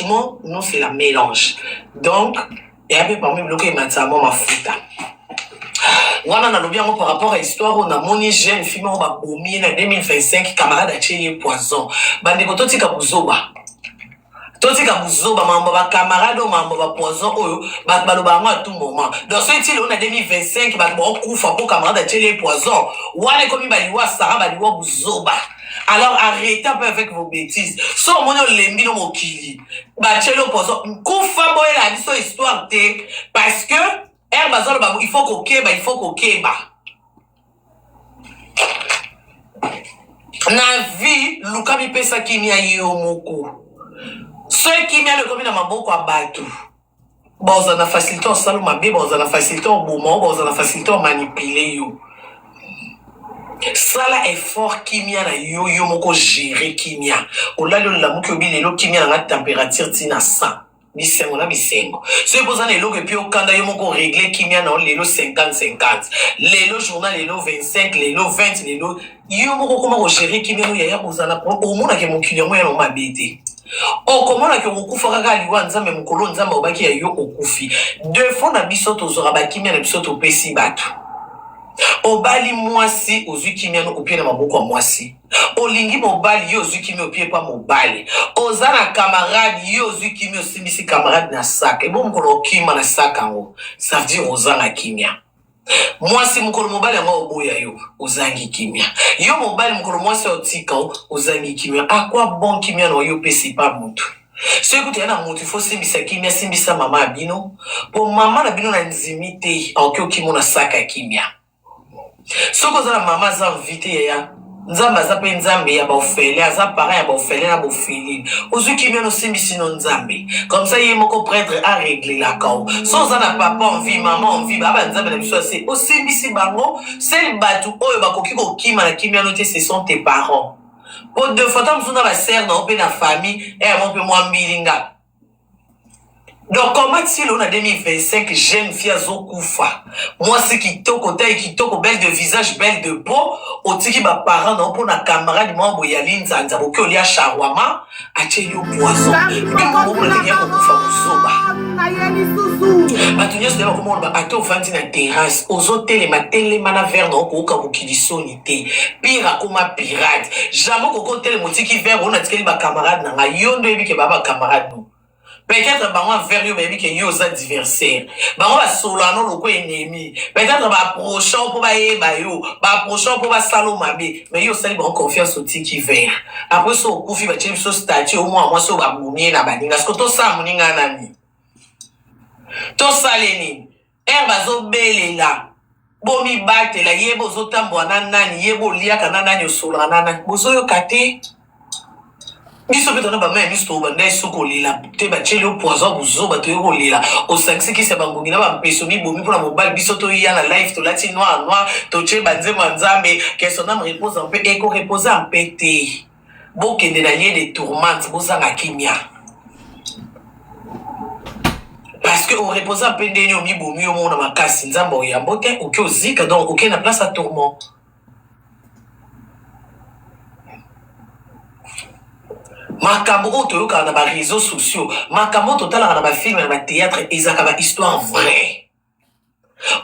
nous, c'est la mélange. Donc, et un peu parmi bloqué maintenant ma fouta. Voilà, on a bien par rapport à l'histoire, on a moni jeune fille, on va boumir en 2025, camarade à Tchélier Poison. Bande ko toti ka buzoba. Toti ka buzoba, mambo ba camarade, mambo ba poison, oyo, ba baloba à tout moment. Dans ce style, on a 2025, ba bon koufa pour camarade à Tchélier Poison. Wane komi ba liwa Sarah, ba liwa buzoba. Alors arrêtez un peu avec vos bêtises. So mon lembi no mokili. Ba Tchélier Poison. Koufa boy la biso histoire té. Parce que, il faut qu'on keba, il faut qu'on keba. Na vie, Luka mi pesa kimia yo moko. Ceux qui m'a le commis dans ma boko à battre. Bon, ça a facilité en salon ma bé, bon, ça a facilité en moment, bon, ça a facilité en manipuler yo. Ça là est fort kimia na yo yo moko gérer kimia. Au là le lamu que bi le kimia na température tina 100. Bisengo na bisengo. C'est pour ça que puis au Canada yo moko régler kimia na lelo 50-50. Lelo journal lelo 25, lelo 20, lelo yo moko comment gérer kimia no ya bozana au monde que mon client mo ya no mabete. Oh comment la que okufa kaka liwa nzambe mukolo nzambe obaki ya yo okufi. Deux fois na biso tozora ba kimia na biso to pesi batu. Obali mwasi ozwi kimia no opie na maboko ya mwasi. Olingi mobali yo ozwi kimia opie pa mobali. Oza na camarade yo ozwi kimia osimbisi camarade na saka. Ebo mukolo okima na saka ngo. Ça veut dire oza na kimia. Mwasi mukolo mobali ngo oboya yo ozangi kimia. Yo mobali mukolo mwasi otika ozangi kimia. Akwa bon kimia no yo pesi pa mutu. So écoute yana mutu il faut simbisa kimia simbisa mama abino. Po mama na bino na nzimite okyo kimo na saka kimia. Soko za mama za invité ya nzamba za pe nzambe ya ba ofele za parents ya ba ofele na ba ofele ozu kimia no simbisi no nzambe comme ça yé moko prêtre a régler la kao so za na papa envie maman envie baba nzambe na biso c'est o simbisi bango c'est batu oyo bakoki ko kima na kimia no te ce sont tes parents po de fois tam zuna ba sœur na ope na famille et mon pe moi mbilinga. Donc, comment est-il on a 2025 jeune fille à Zokoufa? Moi, c'est qui toko taille, qui toko belle de visage, belle de peau, au tiki ba parent, non, pour na camarade, moi, boyaline, zanza, ok, on y a charwama, a tchéli au poisson. Et comment on a bien Okoufa Mousoba? Batunia, c'est d'abord comment on va ato vandi na terrasse, aux hôtels, ma télé, mana verre, non, pour oka mukili sonité, pire à comme pirate. Jamais qu'au télé, mon tiki verre, on a tiki ba camarade, na yondo, et que baba camarade, nous. Peut-être bango vers yo baby que yo za adversaire bango ba solano loko ennemi peut-être ba prochain pour ba yeba yo ba prochain pour ba salo mabe mais yo sali bango confiance au tiki vert après so kufi ba chim so statue au moins moi so ba boumie na baninga ce que to sa muninga nani to saleni bazo belela bomi bate la yebo zo tambo na nani yebo liaka na nani osola na nani bozo yo kate. Biso betona ba même biso ba ndai soko lila te ba cheli au poison buzo ba to yo lila o saksi ki se bangongi na ba mpeso mi bomi pour la mobile biso to ya na live to lati noir to che banze manzambe que son âme repose un peu et qu'on repose un peu te bo kende na lieu de tourmente bo zanga kimia parce que on repose un peu ndenyo mi bomi o mona makasi nzambo ya mbote o ke ozika donc o ke na place à tourment. Makambo otoyoka na ba réseaux sociaux makambo totala na ba film na ba théâtre ezaka ba histoire vraie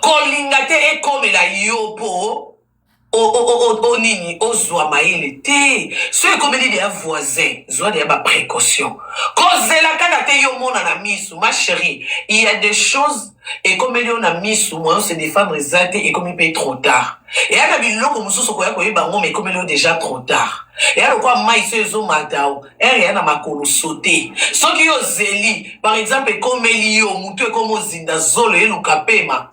kolingate e comme la yopo o nini ozwa maile te so e comme des voisins zwa de ba précaution kozela kana te yo mona na misu ma chérie il y a des choses et comme on a mis sous moi se défendre exacté et comme il paye trop tard et à la biloko mususu ko ya ko yeba ngo mais comme il est déjà trop tard et alors quoi mai sezo matao et rien na makolo sauter so ki yo zeli par exemple comme elio mutu comme ozinda zolo e lukapema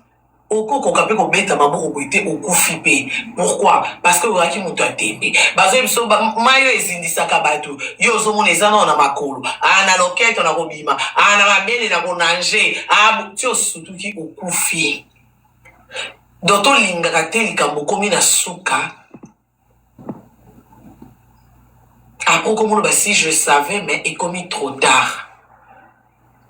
oko kokape ko beta maboko ko ite okufi pe pourquoi parce que oraki mutu atembe bazo biso mayo ezindisa kabatu yo zo mona ezana na makolo ana loketo na kobima ana mabele na konanje abutio sutuki okufi doto linga kateli kambo komi na suka après comme ba si je savais mais est commis trop tard.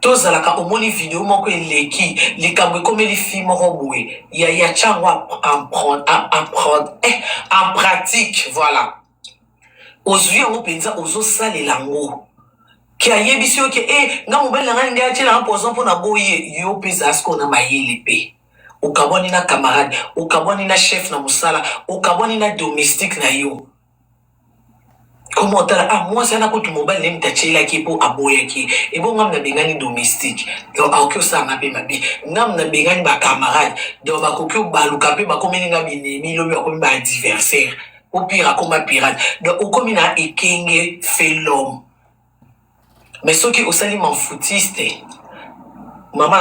Tozalaka omoni vidéo moko eleki likambo comme les films roboué ya changwa en pratique voilà ozwi ngo penza ozo salela ngo qui a yebisi que nga mobile na nga ndia tela poison pour na boye yo pesa asko na mayele pe ukaboni na camarade ukaboni na chef na musala ukaboni na domestique na yo comment tala moi ça na ko tu mobile nem ta chela ki po aboya ki e bo ngam na bengani domestique yo aucun ça na pe mabi ngam na bengani ba camarade do ba ko ko baluka pe ba komeni nga binemi lo ba ko ba adversaire au pire comme pirate donc au comme na ekenge fait l'homme. Mais ceux qui aussi m'en foutiste, maman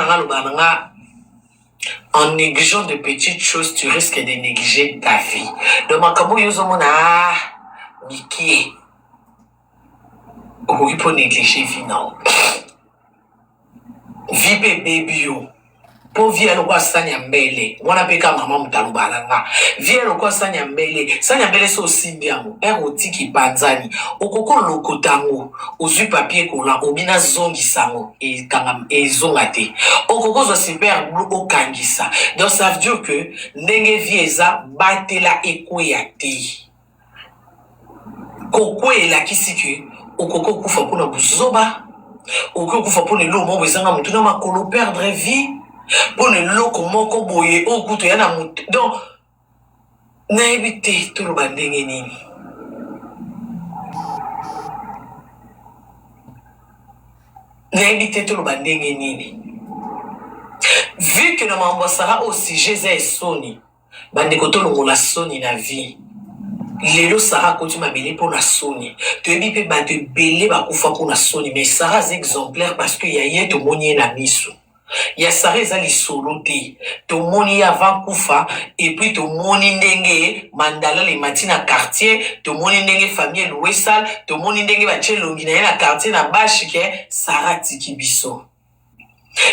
en négligeant de petites choses, tu risques de négliger ta vie. Donc, ma kamo yozomona, Miki, oui, pour négliger vie, non. Vie baby, yo. Po vie alokwa sanyambele wana peka mama mutalubalanga vie alokwa sanyambele so simbiango erotiki panzani okoko lokotango ozui papier kola obina zongi sango e kangam e zongate okoko zo super blue okangisa donc ça veut dire que ndenge vie eza batela ekoyate kokwela kisiki okoko kufa pona buzoba okoko kufa pona lomo bezanga mutuna makolo perdre vie pour le loko moko boye o kuto yana mutu donc na ebite to lo bandenge nini na ebite to lo bandenge nini vu que na mambosara aussi Jésus soni bande ko to lo la soni na vie lelo Sarah koti mabele pour la soni to ebi pe ba te belé ba kufa pour la soni mais Sarah exemplaire parce que ya yeto moni na miso. Ya Sarah ezali solo te to moni avant kufa et puis to moni ndenge mandala le matina quartier to moni ndenge famille louesal to moni ndenge bache longi na quartier na bashike Sarah tiki biso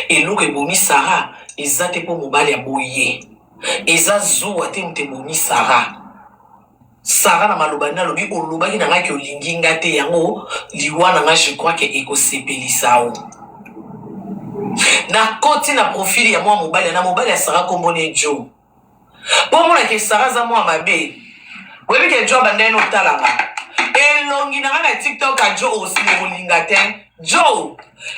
et loke bomi Sarah ezate po mobali ya boye eza zuwa te mte bomi Sarah na malobana lobi olobaki na ngaki olingi ngate yango liwana nga je crois que ekosepelisa o na koti na profil ya mwa mobali na mobali ya Sarah kombone Joe po mona ke Sarah za mwa mabe webi ke Joe bandeno talanga elongi na na TikTok a Joe aussi molinga te Joe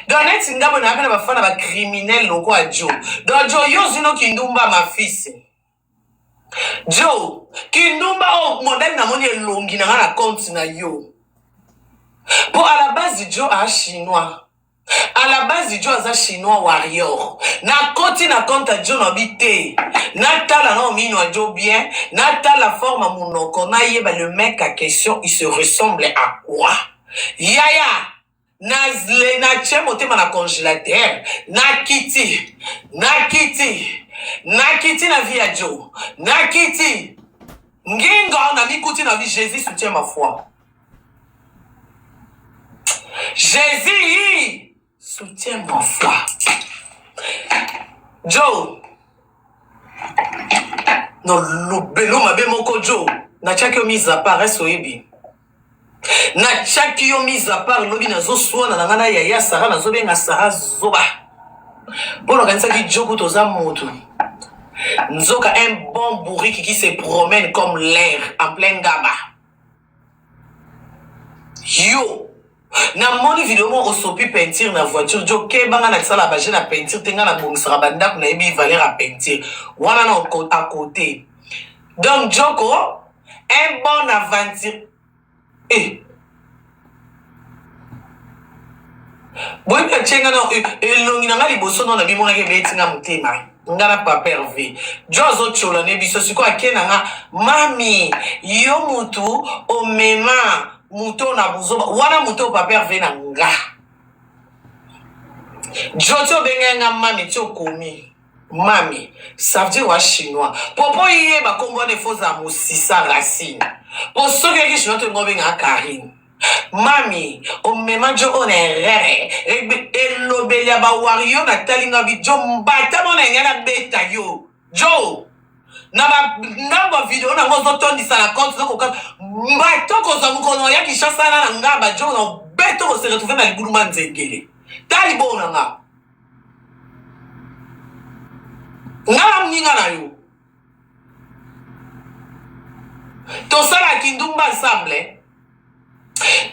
donet ngabo na bana bafana ba criminel loko a Joe do Joe yo zino kindumba mafisi Joe kindumba o modèle na moni elongi na compte na yo pour à la base Joe a chinois. À la base, Joe est un chinois warrior. Na koti na compte Joe n'habite. Na tala na mino Joe bien. Na tala forme à monoko. Na yeba le mec à question, il se ressemble à quoi? Yaya. Na zle na tchemote ma na congélateur. Na kiti. Na kiti. Na kiti na vie à Joe. Na kiti. Nginga na mikuti na vie Jésus soutient ma foi. Jésus soutient ma foi. Joe. Non, le belo ma be moko Joe. Na chaki yo mise à part ebi. Na chaki yo mise à part lobi na zo swana na ngana ya Sarah na zo benga Sarah zoba. Pour organiser qui Joe kutoza moto. Nzoka un bon bourrique qui se promène comme l'air en plein gaba. Yo. Na moni vidéo mo osopi peinture na voiture jo ke banga na sala ba na peinture tenga na bongsara banda kuna ebi valeur à peinture wana na à côté donc Joko un bon aventure boy ka chenga na elongi na ngali boso na bimona ke betinga mutema ngana pa perve jozo chola ne biso siko akena nga mami yo mutu o mema muto na buzoba wana muto paper ve na nga joto benga mami tio komi mami ça veut dire wa chinois popo yé ba kombo ne foza musisa racine o soki ki chinois to ngobe nga Karine mami o mema jo on erreur elobelia ba wario na talinga bi jo mbata mona ngana beta yo jo na video na ngozo tondi sala compte na koka mbato ko za mukono ya kishasa na ngaba jo na beto ko se retrouver na libulu manzengele tali bona nga ngala mninga na yo to sala kindumba ensemble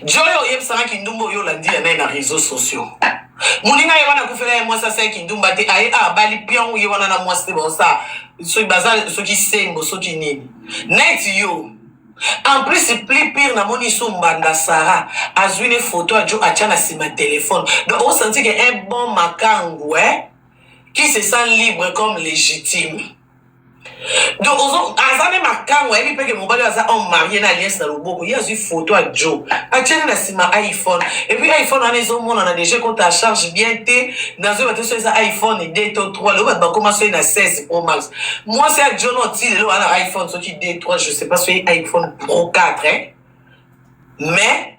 Joyo yeb sanga kindumbo yo landi ya na réseaux sociaux. Muninga yebana kufela moi ça c'est kindumba te aye bali pion yebana na moi c'est bon ça. So bazal so qui sembo so qui nini. Net yo. En plus c'est plus pire na moni so mbanda Sarah azwi une photo a jo achana si ma téléphone. Donc on sentit que un bon makangu qui se sent libre comme légitime. Donc, azane makango ebi peke mobali aza on marié na alliance na loboko il y a une photo à Joe atienne na sima iPhone et puis iPhone on est au monde on a déjà compte à charge bien té dans un bateau sur iPhone et D3 le va commencer na 16 Pro Max moi c'est à Joe non il a un iPhone sur qui D3 je sais pas si iPhone Pro 4 hein mais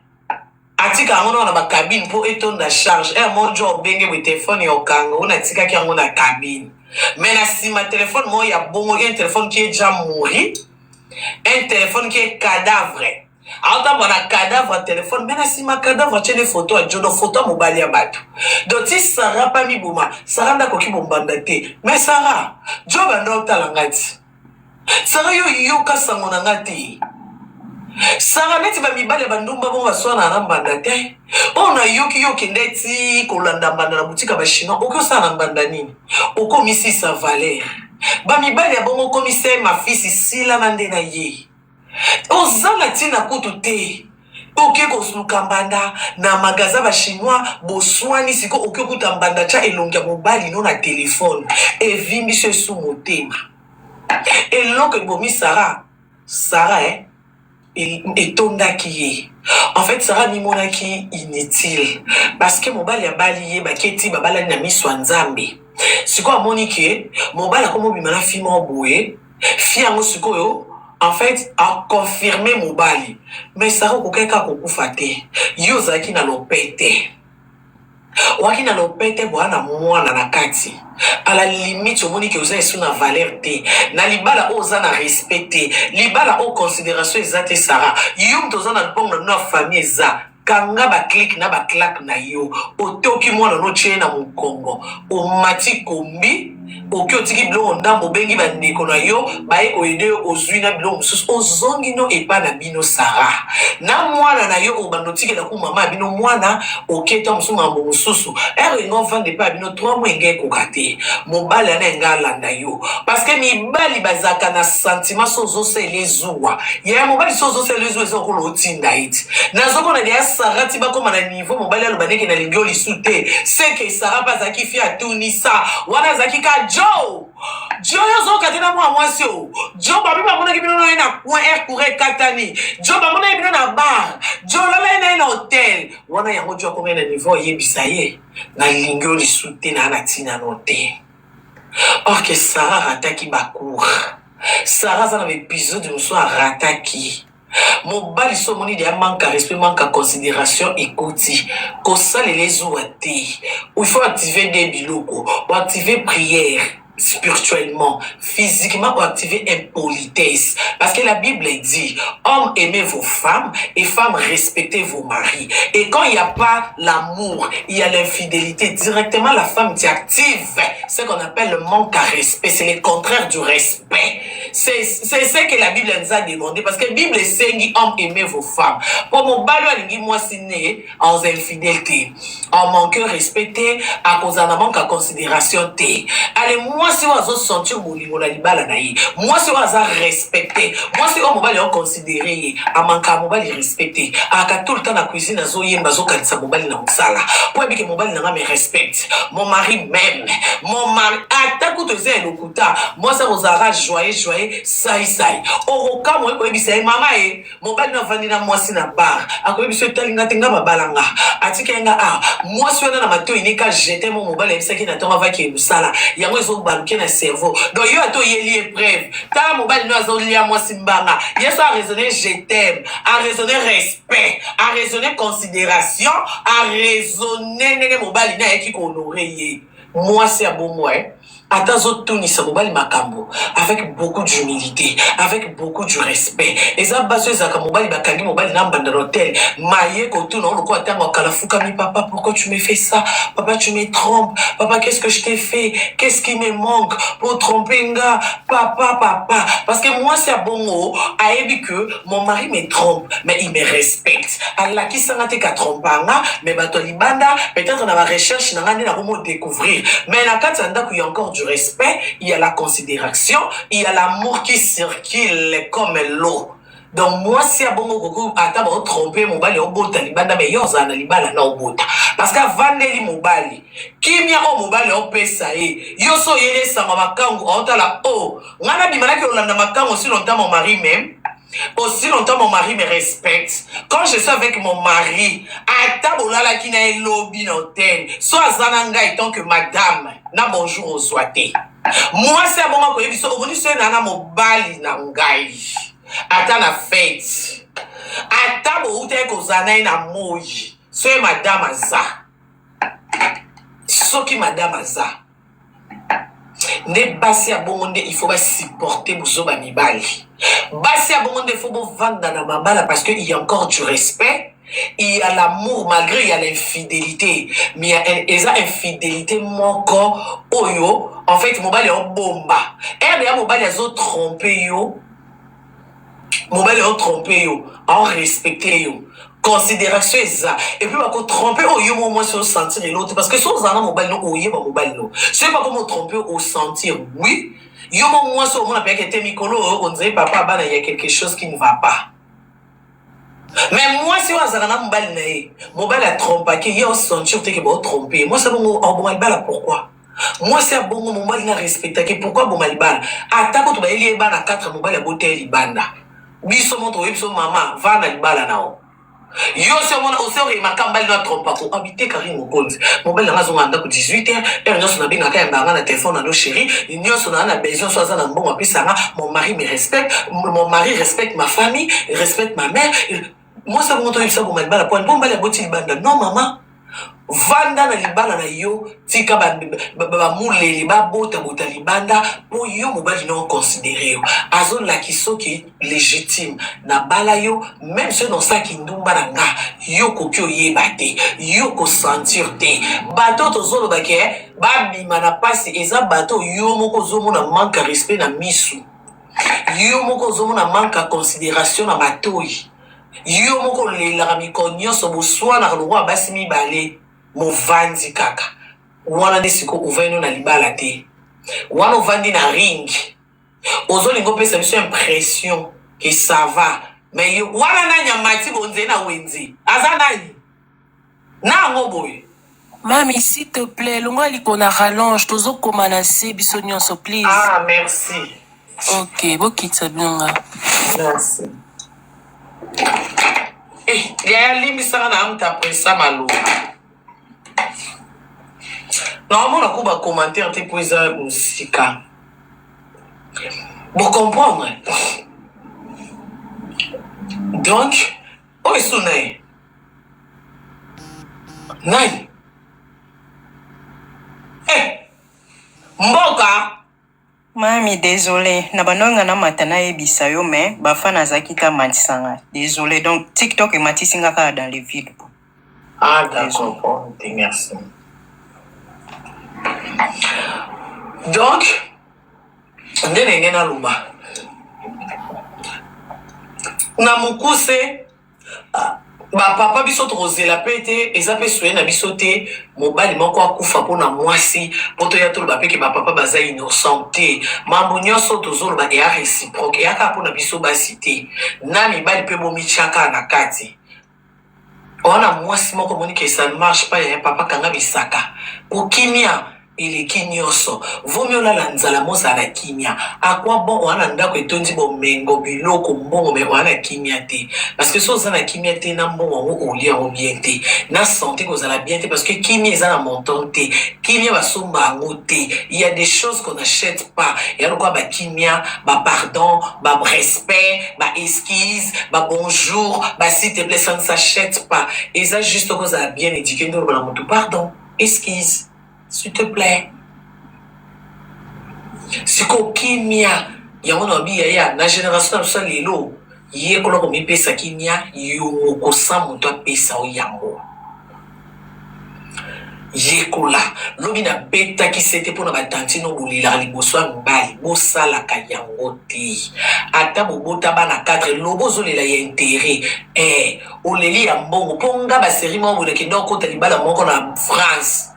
atika on a ma cabine pour étonner la charge et mon job bengue with téléphone et au kango on a tika qui on a cabine. Mais si ma téléphone, moi, il y a un téléphone qui est déjà mort, un téléphone qui est cadavre. Alors, on a cadavre téléphone, mais si ma cadavre, tu as des photos, tu as des photos, mon bali à battre. Donc, si Sarah pas mis bouma, Sarah n'a qu'aucun bon bandate. Mais Sarah, job a non talangati. Sarah yo kasangonangati. Sarah neti ba mibale bandumba bon baswana na mbandate. Ona yoki ndeti kolanda mbanda na boutique ba chinois oko sana mbanda nini. Oko misi sa valeur. Ba mibale bongo commissaire ma fils ici la mande na ye. Ozala tina kutu te. Oke kosuluka mbanda na magaza ba chinois boswani siko oke kuta mbanda cha elongia mobali no na téléphone. E vimbi se sous motema. Et l'oncle bomi Sarah et tonda qui est. En fait, Sarah ni mona qui inutile. Parce que mon bal ya balié, baketi babala na mi swanzambe. Siko a monique, mon bal a comme bimana fi mo boué, fi ango siko yo, en fait, a confirmé mon bali. Mais Sarah ko keka ko kufate. Yo zaki na lopete. Wakina lopete bwana mwana na kati. À la limite, on dit que vous avez une valeur té. Na libala oza na respecté. Libala o considération ezate Sarah. Yum tozana bon na famille za. Kanga ba click na ba clap na yo. Otoki mwana no chie na mukongo. O mati kombi. Oki otiki bilo ndambo bengi ba ndeko na yo. Bae oede ozui na bilo mususu. Ozongi no epa na bino Sarah. Na mwana na yo obanotiki na ku mama bino mwana. Oketa musu mambo mususu. Ere non fan de pa bino 3 mois ngé kokate. Mobali anenga landa yo. Parce que mibali bazaka na sentiment sozo se lezuwa. Ya mobali sozo se lezuwa zo ko lotinda iti. Na zoko na dia Sarah tiba koma na niveau mobali alobandeke na lingio lisute. C'est que Sarah bazaki fi atunisa. Wana zaki ka Joe. Joe yo zo katena moi sio. Joe babi ba mona kibino na point air courir katani. Joe ba mona kibino na bar. Joe la na hotel. Wana yango Joe koma na niveau yebisa ye. Na lingio lisute na anatina note. Or que Sarah rataki bakour. Sarah ça n'avait épisode de nous soit rataki. Mon bal so moni de manque à respect, manque à considération et côté. Qu'on ça les ouati. Il faut activer des biloko, ou activer prière. Spirituellement, physiquement, ou activer impolitesse. Parce que la Bible dit, hommes aimez vos femmes et femmes respectez vos maris. Et quand il n'y a pas l'amour, il y a l'infidélité, directement la femme t'active ce qu'on appelle le manque à respect. C'est le contraire du respect. C'est ce que la Bible nous a demandé. Parce que la Bible dit, hommes aimez vos femmes. Pour mon balo, moi, c'est né en infidélité, en manque de respecter, à cause d'un manque à considération. Allez, moi, si on a senti mon libala naï, moi, si on a respecté, moi, si on m'a considéré, à manquer à mobile respecté, à tout le temps la cuisine, à zoyer, bazo, kanisa mobile na sala, pour que mobile n'a me respecte, mon mari même, mon mari, à ta coûte le kuta, moi, ça vous a joyeux, saï. Au cas, moi, je dis, maman, mobile n'a vendu na moi, si na bar, à quoi je talinga tinga babalanga, à tikenga, moi, si on a ma to, il jeter mon mobile, et c'est qui n'attend avant qu'il sala, il y a moi, qui na cerveau. Donc, il y a tout y épreuve. Tant mobile nous a lié à moi simbanga. Il y a ça à raisonner je t'aime, à raisonner respect, à raisonner considération, à raisonner nègre mobile n'a qui honoré. Moi c'est à bon moi. Atazo tunisa mobali makambo avec beaucoup d'humilité, avec beaucoup de respect. Et ça baso ezaka mobali bakangi mobali na mbanda l'hôtel. Maye kotu na loko atango kalafuka mi papa, pourquoi tu me fais ça? Papa, tu me trompes. Papa, qu'est-ce que je t'ai fait? Qu'est-ce qui me manque pour tromper un gars? Papa. Parce que moi, c'est à bongo, a évi que mon mari me trompe, mais il me respecte. Allah qui s'en a été qu'à tromper, mais bato libanda, peut-être dans la recherche, n'a rien à découvrir. Mais la carte, il y a encore du respect, il y a la considération, il y a l'amour qui circule comme l'eau. Donc moi si abongo koko ata ba tromper mobali obota libanda me yoza na libala na obota parce que vandeli mobali kimia o mobali opesa ye yoso yele sanga makangu otala o ngana bimana ke olanda makangu si longtemps mon mari même aussi longtemps mon mari me respecte. Quand je suis avec mon mari, ata bolala ki na lobby na hôtel, so azana ngai tant que madame na bonjour au soité. Moi c'est abongo ko yebiso oboni so na mobali na ngai. Ata na fête. Ata bo ute kozana na moyi. So madame aza. Soki madame aza. Ne basi ya bonde il faut pas supporter bozo ba mibali. Basi ya bonde il faut vendre na mabala parce que il y a encore du respect. Il y a l'amour malgré il y a l'infidélité. Mais il y a infidélité moko oyo. En fait mobali o bomba. Et bien mobali azo tromper yo. Mobile est trompé yo, en respecté yo. Considération est ça. Et puis, on tromper au yo, moi, sur sentir l'autre. Parce que si on a un mobile, non, au yo, mobile, non. Si on pas comment tromper au sentir, oui. Yo, moi, sur mon appel qui était micolo, on dirait, papa, bah, il y a quelque chose qui ne va pas. Mais moi, si on a un mobile a trompé, qu'il y a un sentir, que bon, tromper. Moi, c'est bon, en bon, pourquoi? Moi, c'est un bon moment, il a respecté. Pourquoi bon, malbal? Attends, tu vas aller à 4 mobile à beauté, libanda. Biso montre biso maman va na libala nao yo se mona o se remarquer mbali na trompa ko habiter Karim Mokonzi mobile na zonga ndako 18h et nyoso na binga ka mbanga na téléphone na chéri nyoso na besoin so za na mbongo pisanga mon mari me respecte mon mari respecte ma famille respecte ma mère moi ça montre biso bon malbala point bon mbali boti libanda non maman vanda na libala na yo tika ba muleli ba bota libanda po yo mobali non considéré yo azo la kisoki légitime na bala yo même ceux dans ça qui ndumba na nga yo kokyo yebate yo ko sentir te bato to zolo bake ba bima na pasi eza bato yo moko zomo na manque respect na misu yo moko zomo na manque considération na batoi yo moko le la mikonyo so boswa na roi basi mi balé Movandi kaka. Wana desiko uveno na libala te. Wana uvandi na ring. Ozo lingo pesa biso impression que ça va. Mais yo wana na nyamati bonze na wenzi. Aza nani? Na ngoboy. Mami, s'il te plaît, longa likona rallonge, tozo komanase biso nyonso please. Ah, merci. OK, bokitsa binonga. Merci. Eh, ya limbisaka na amta presa malo. Normalement, on a un commentaire pour les musiques. Pour comprendre. Donc, où est-ce qu'on est? Nani? Eh! Mboka! Mami, désolé. Nabanonga na matana ebisa yo, mais bafana zakita matisanga. Désolé. Donc, TikTok et matisinga dans les vidéos. Ah, d'accord. Merci. Donc, ndene ngena luba. Na mukuse ba papa biso trozela pete ezape soye na biso te mobali moko akufa pona mwasi poto ya tolo ba peke ba papa baza innocente mambo nyonso tozolo ba ya réciproque ya ka pona biso basité na mibali pe bomi chaka na kati ona mwasi moko moni que ça ne marche pas ya papa kanga bisaka kokimia il kinyoso vomio la lanzala mozala kimia à quoi bon wana ndako etondi bo mengo biloko mbongo me wana kimia te parce que so zana kimia te na mbongo ngo olia o bien te na santé ko zala bien te parce que kimia za na montant te kimia ba somba ngo te il y a des choses qu'on n'achète pas et alors quoi ba kimia ba pardon ba respect ba esquisse ba bonjour ba s'il te plaît ça ne s'achète pas et ça juste ko zala bien éduqué ndo ba moto pardon esquisse s'il te plaît. siko kimia yango na biya ya na génération na biso lelo ye koloko mipesa kimia yo mokosam moto apesa o yango yekola lobi na betaki sete mpona batantino bolelaka liboso ya mibali bosalaka yango te ata bobota bana 4 lobo ozolela ya intere oleli ya mbongo mpo nga baseri moko bolekende okota libala moko na France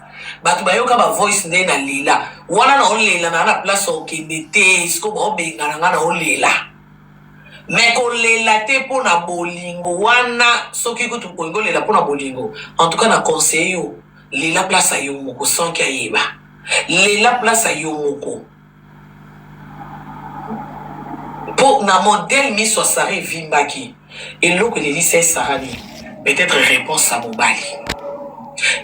bato bayoka bavoice nde na lela wana na olela na place okende te siko baobengana nga na olela me kolela te mpona bolingo wana soki kutu kolingo olela mpona bolingo en tout cas na conseil yo lela place ya yo moko sanki ayeba lela place ya yo moko mpo na modèle miso ya sara evimbaki eloko elelisa esarani peut-être réponse ya mobali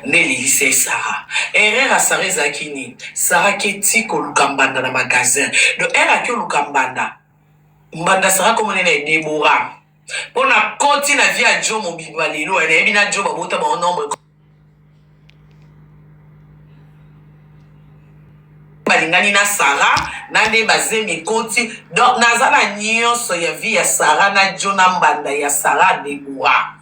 nde elelisa esara erreur ya sara ezalaki nini sara keti koluka mbanda na magasin donc ere aki oluka mbanda sara komonena edebora mpo na koti na vie ya jo mobimba lelo nayebi na jo babota baonombre balingani na sara na nde bazemi koti donc naza na nyonso ya vie ya sara na jo na mbanda ya sara debora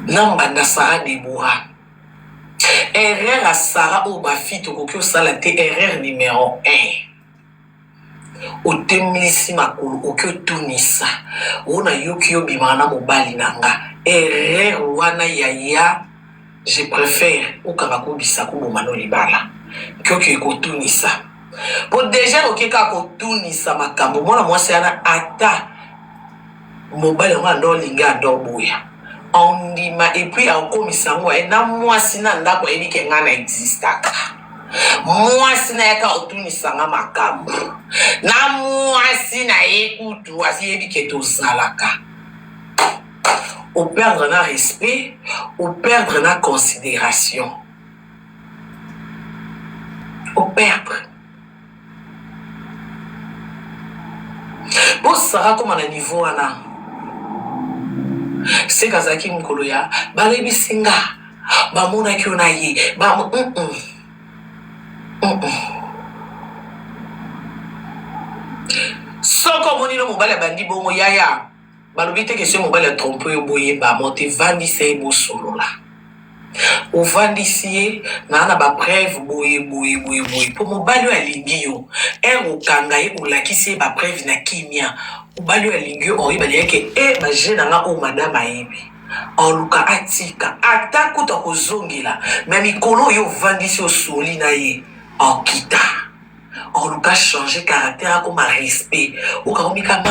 na mbanda sara debora erreur ya sara oyo bafi tokoki osala te erreur numéro 1 otemilisi makolo oki otunisa ona yoki obimaka na mobali na nga erreur wana ya je préfère okanga kobisa koboma no libala kioki ekotunisa po deja okeka kotunisa makambo mwana mwasi yana ata mobali yango ando olinga ando oboya ondima epuis akomisa yango na mwasi na ndako ayebi ke nga na existaka mwasi na yaka otunisanga makambo na mwasi na ye kutu asiyebi ke tozalaka operdre na respect operdre na considération operdre bo sara koma na niveau wana seka azalaki mokolo ya balebisi nga bamonaki yo na ye soko omoni no mobali abandi bongo yaya balobi te kesio mobali atrompe oyo boyebamo te vandisa ye bosolola ovandisi ye na bapreuve boye mpo mobali oyo alingi yo ere okanga ye olakisi ye bapreuve na kimia mobali oyo alingi yo oyebali yeke baje na nga oyo madame ayebi oluka atika ata kuta kozongela me mikolo oyo ovandisi osoli na ye okita oluka changer caractère akoma respect okakomika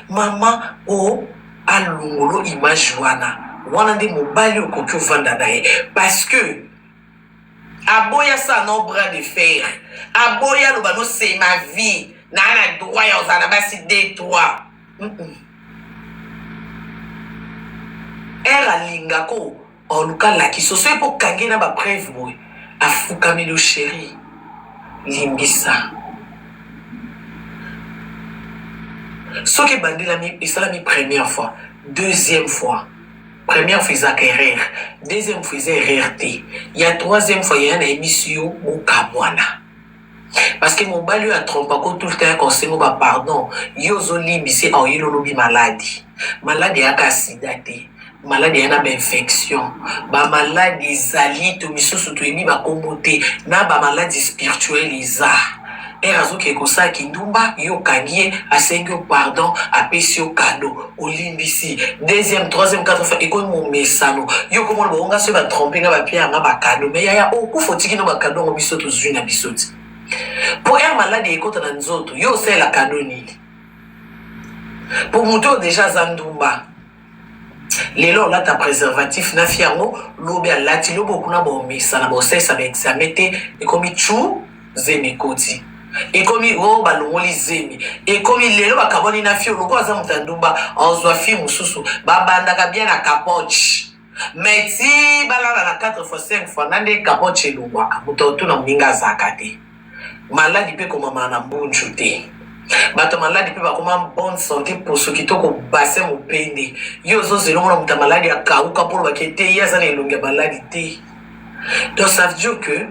mama o alongolo image wana nde mobali okoki ovanda na ye parce que aboya sa no bras de fer aboya aloba no c'est ma vie na droit ya ozala basi de toi ere alingako oluka lakiso so epo kange na bapreuve boye afukami lo chéri limbisa soki ebandeli esalami première fois deuxième fois première fois ezaka erreur deuxième fois eza erreur te ya troisième fois yaya nayebisi yo bokamwana parce que mobali oyo atrompako tout le temps yakosengo bapardon yo ozolimbisi aoyeli olobi maladi eyaka sida te maladi eya na bainfection bamaladi ezali to misusu toyebi bakombo te na bamaladi spirituelle eza ere azoki ekosalaki ndumba yo okangi ye asengi yo pardon apesi yo kado olimbisi deuxième troisième quatre fois ekomi momesano yo komona baonga so batrompe nga bapie yanga bakado me yaya okufa otiki no bakado yango biso tozwi na biso ti mpo ere maladi ekota na nzoto yo osalela kado nini mpo moto oyo deja aza ndumba lelo olata préservatif na fi yango lobi alati lobi okuna baomesana baosalisa baexame te ekomi chu zemi ekoti ekomi o balongoli zemi ekomi lelo bakaboni na fi oloko aza moto ya ndumba ozwa fi mosusu babandaka bien na capoche mais ti balala na 4 fois 5 fois na nde capoche elongwaka moto otuna moninga azalaka te maladi mpe komamana na mbunju te bato maladi mpe bakoma bonne santé poso kitoko basin mopende yo ozozelongo na moto ya maladi akauka mpona bake te ye aza na elongi ya maladi te Donc ça veut dire que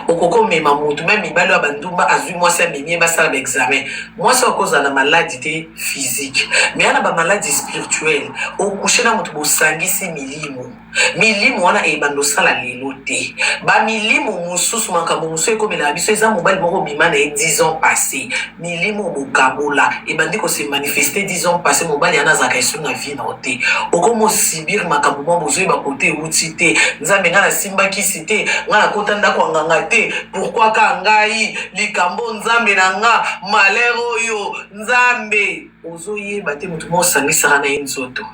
okoko mema mutu même mibali wa bandumba azui mwasi amemie basala examen mwasi wakoza na maladie physique mais ana ba maladie spirituelle okuche na mutu bosangisi milimu wana ebando sala lelo te ba milimu mususu makambo musu ekomela biso eza mobali moko bima na 10 ans passé milimu bokabola ebandi ko se manifester 10 ans passé mobali ana zaka esu na vie na te okomo sibir makambo mo bozo ba côté uti te nzambe ngana simba kisite ngana kota ndako nganga te pourquoi ka ngai likambo nzambe na nga malero yo nzambe ozo yeba te mutu mo sangisa na nzoto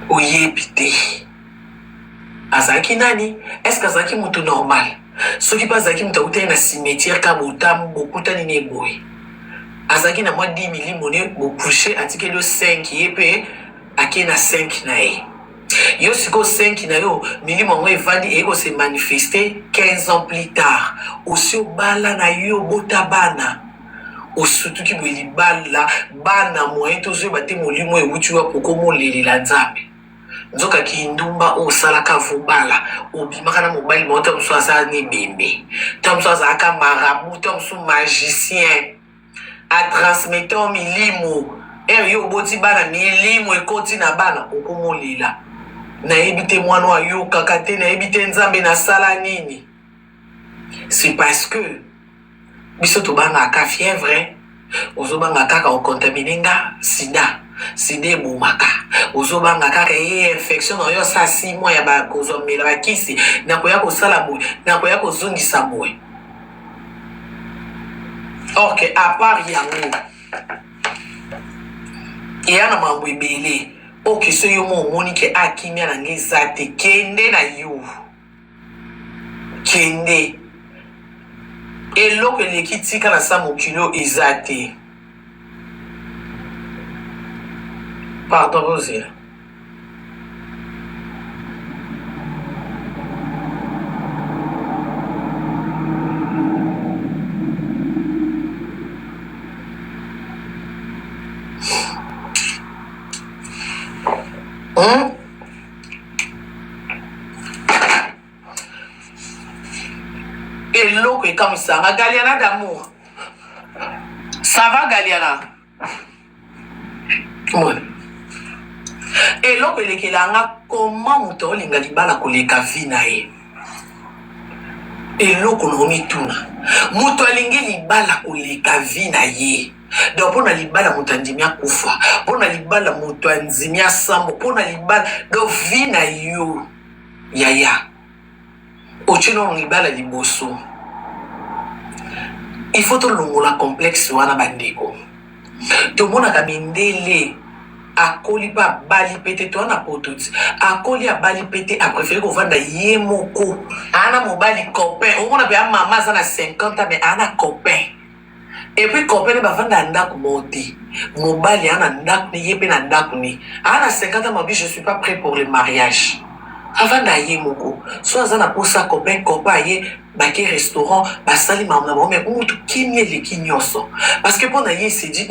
oyebite azaki nani est-ce que azaki mutu normal soki pas azaki mutu utena cimetière ka botam bokutani ne boy azaki na mwa 10 millimone bokoucher article 5 yepe akena 5 na ye yo siko 5 na yo milimo ngo evandi eko se manifester 15 ans plus tard aussi bala na yo botabana osutuki bweli bana moyen tozo bate molimo ewutiwa kokomo lelela nzambe nzoka kindumba osalaka vubala obimaka na mobali mota mswaza ni bembe tamswaza aka marabout tamsu magicien a transmetteur milimo yo boti bana milimo ekoti na bana okomo lela na ebite mwana wa yo kakate na ebite nzambe na sala nini c'est parce que biso to banga ka fièvre ozo banga kaka o contamininga sida bomaka ozo banga kaka infection yo sa 6 mois ya ba kozo mela bakisi na koya ko sala boy na koya ko zungisa boy ok à part yango yana mambo ebele ok so yo mo monike akimia na ngezate kende na yo kende eloko eleki tika na sa mokilo eza te pardon Rosia eloko ekamisanga Galiana d'amour ça va Galiana ouais. eloko elekelanga koma muto olinga libala koleka vi na ye eloko nomituna muto alingi libala koleka vi na ye donc pona libala muto andimi akufa pona libala muto andimi asambo pona libala donc vi na yo yaya ochino libala liboso il faut to longola complexe wana bandeko to mona kamindele akoli ba bali pete to na pototi akoli abali pete a préféré ko vanda ye moko ana mobali copain o mona be mama za na 50 mais ana copain et puis copain ba vanda ndako moti mobali ana ndako ni yepe na ndako ni ana 50 mais je suis pas prêt pour le mariage avant d'aller moko soit za na posa copain ye baki restaurant basali mama mais mutu kimye le kinyoso parce que pona ye se dit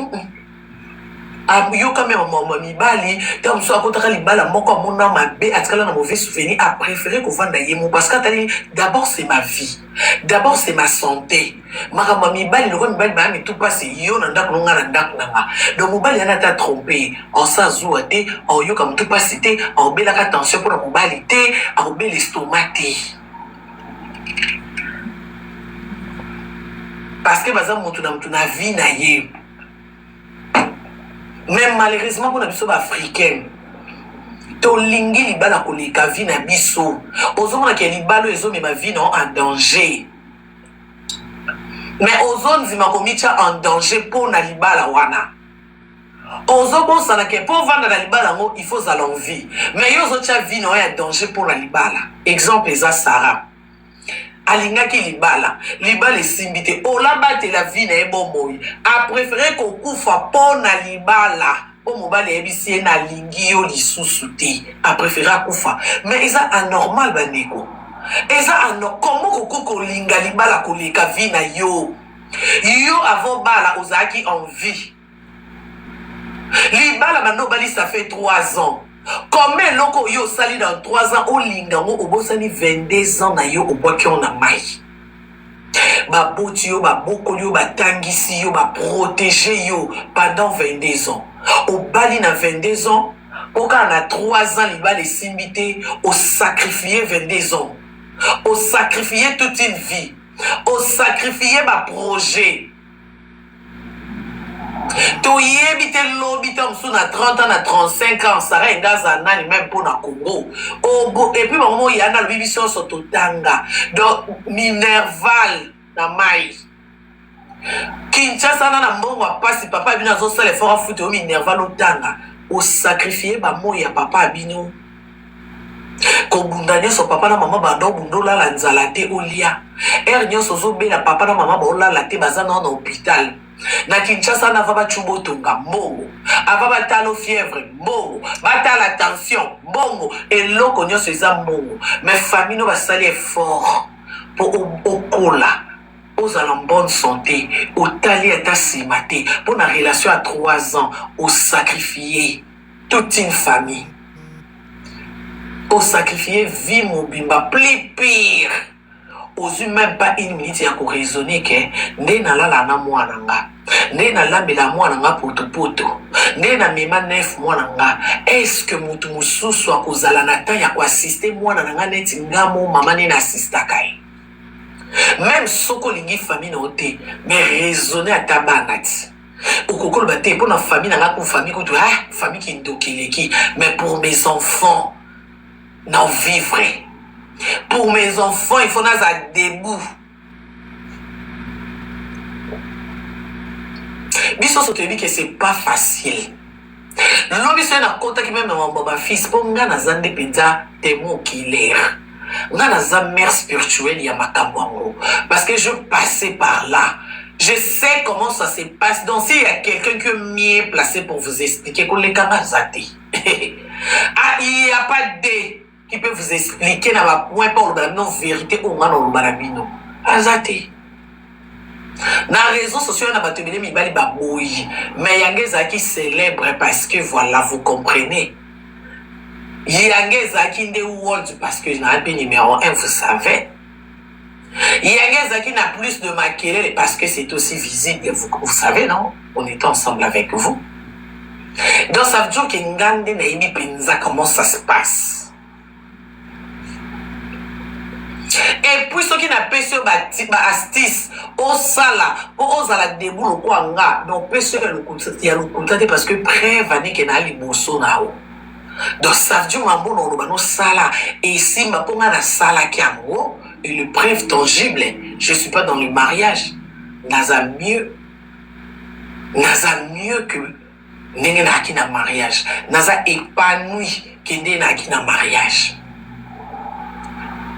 yo quand même maman mibali tam so akotaka libala moko mona mabe atikala na mauvais souvenir a préféré ko vanda ye mo parce que tali d'abord c'est ma vie d'abord c'est ma santé mama mibali le mibali ba mi tout passer yo na ndako nga na ndako nga donc mobali ana ta tromper en sa zouate en yo comme tout passer te en belaka attention pour mobali te en bel estomac te parce que baza mutu na vie na ye. Même malheureusement pour la biso africaine to lingi libala koleka vi na biso ozomona ke libalo ezo me ma vie non en danger mais ozone zima komicha en danger pour na libala wana ozobo sana ke pour vendre na libala ngo il faut za l'envie mais yo zo tia vie non en danger pour la libala exemple eza Sarah alingaki libala esimbite olabate la vie na ebomoyi a préféré kokufa pona libala po mobali ebisi na lingi yo lisusu te a préféré akufa mais eza anormal bandeko eza comment koko linga libala koleka vie na yo avant bala ozaki en vie libala bando bali ça fait 3 ans Combien loko yo sali dans 3 ans au lingango au bosani 22 ans na yo au bois qui on a mai. Ba boti yo, ba boko yo, ba tangisi yo, ba protéger yo pendant 22 ans. Au bali na 22 ans, au quand on a 3 ans, il va les simiter, au sacrifier 22 ans. Au sacrifier toute une vie. Au sacrifier ma projet. To yebite lobite msu na 30 ans, na 35 ans, ça reste dans un an, même pour na Congo. Et puis, maman, il y a un bibision sur Totanga. Donc, Minerval, na mai. Kinshasa, na mbongo, pasi, papa, bina, zo, sale, fora, foute, o Minerval, o tanga. O sacrifier, ba, mo, ya, papa, bino. Kobundanya so papa na mama bando bundola la nzalate olia. Nyoso zo be la papa na mama bola la te baza na hôpital. Na Kinshasa na vaba chubo tonga mbongo. Avaba talo fièvre mbongo. Bata la tension mbongo. Et loko nyoso eza mbongo. Mais famille no basali effort pour okola. Aux en bonne santé, au tali à ta simate, pour la relation à 3 ans, au sacrifier toute une famille. Au sacrifier vie mobimba plus pire. Osu même pas une minute ya ko raisonner que nde na lala na mwana nga. Nde na lambela mwana nga poto. Nde na mema 9 mwana nga. Est-ce que mutu mususu akozala na temps ya ko assister mwana nga neti ngamo mama ne na assista kai. Même soko lingi famille na ote, mais raisonner à tabanati. Okokolo bate pour na famille na nga ko famille ko famille qui ndokeleki, mais pour mes enfants n'en vivre. Pour mes enfants, il faut nous à debout. Biso so te dit que c'est pas facile. Non, biso na kota ki même na baba fils pour nga na zande penza témoin killer. Nga na za mère spirituelle ya makambo. Parce que je passais par là. Je sais comment ça se passe. Donc s'il y a quelqu'un qui est mieux placé pour vous expliquer qu'on les zate. Ah, il n'y a pas de qui peut vous expliquer dans ma point pour le non vérité ou non le barabino. Azate. Na réseaux sociaux na batubile mi bali baboyi. Mais yangeza qui célèbre parce que voilà vous comprenez. Yangeza qui nde world parce que na un numéro 1 vous savez. Yangeza qui n'a plus de maquillage parce que c'est aussi visible vous savez non? On est ensemble avec vous. Donc ça veut dire que ngande na yimi penza comment ça se passe. Et puis ceux qui n'a pas sur astuce au sala au zala debout le kwanga donc peut se le contacter parce que preuve ani que na liboso na o. Donc ça veut dire mambo no robano sala et ici ma ponga na sala qui amour et le preuve tangible je suis pas dans le mariage naza mieux que nenge na ki na mariage naza épanoui que nenge na ki na mariage.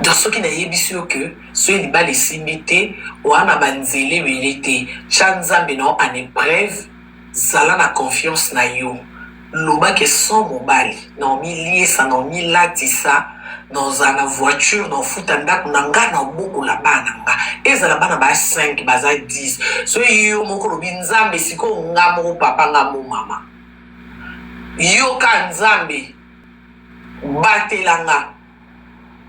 Dans ce qui n'a pas que ceux qui les simité ou en abanzele vérité chanzambe non en épreuve zala na confiance na yo loba que son mobile non milier ça non milatisa dans una voiture dans futanda kunanga na beaucoup la bana nga ezala bana ba 5 baza 10 so yo moko lobi nzambe siko ngamo papa ngamo mama yo ka nzambe batelanga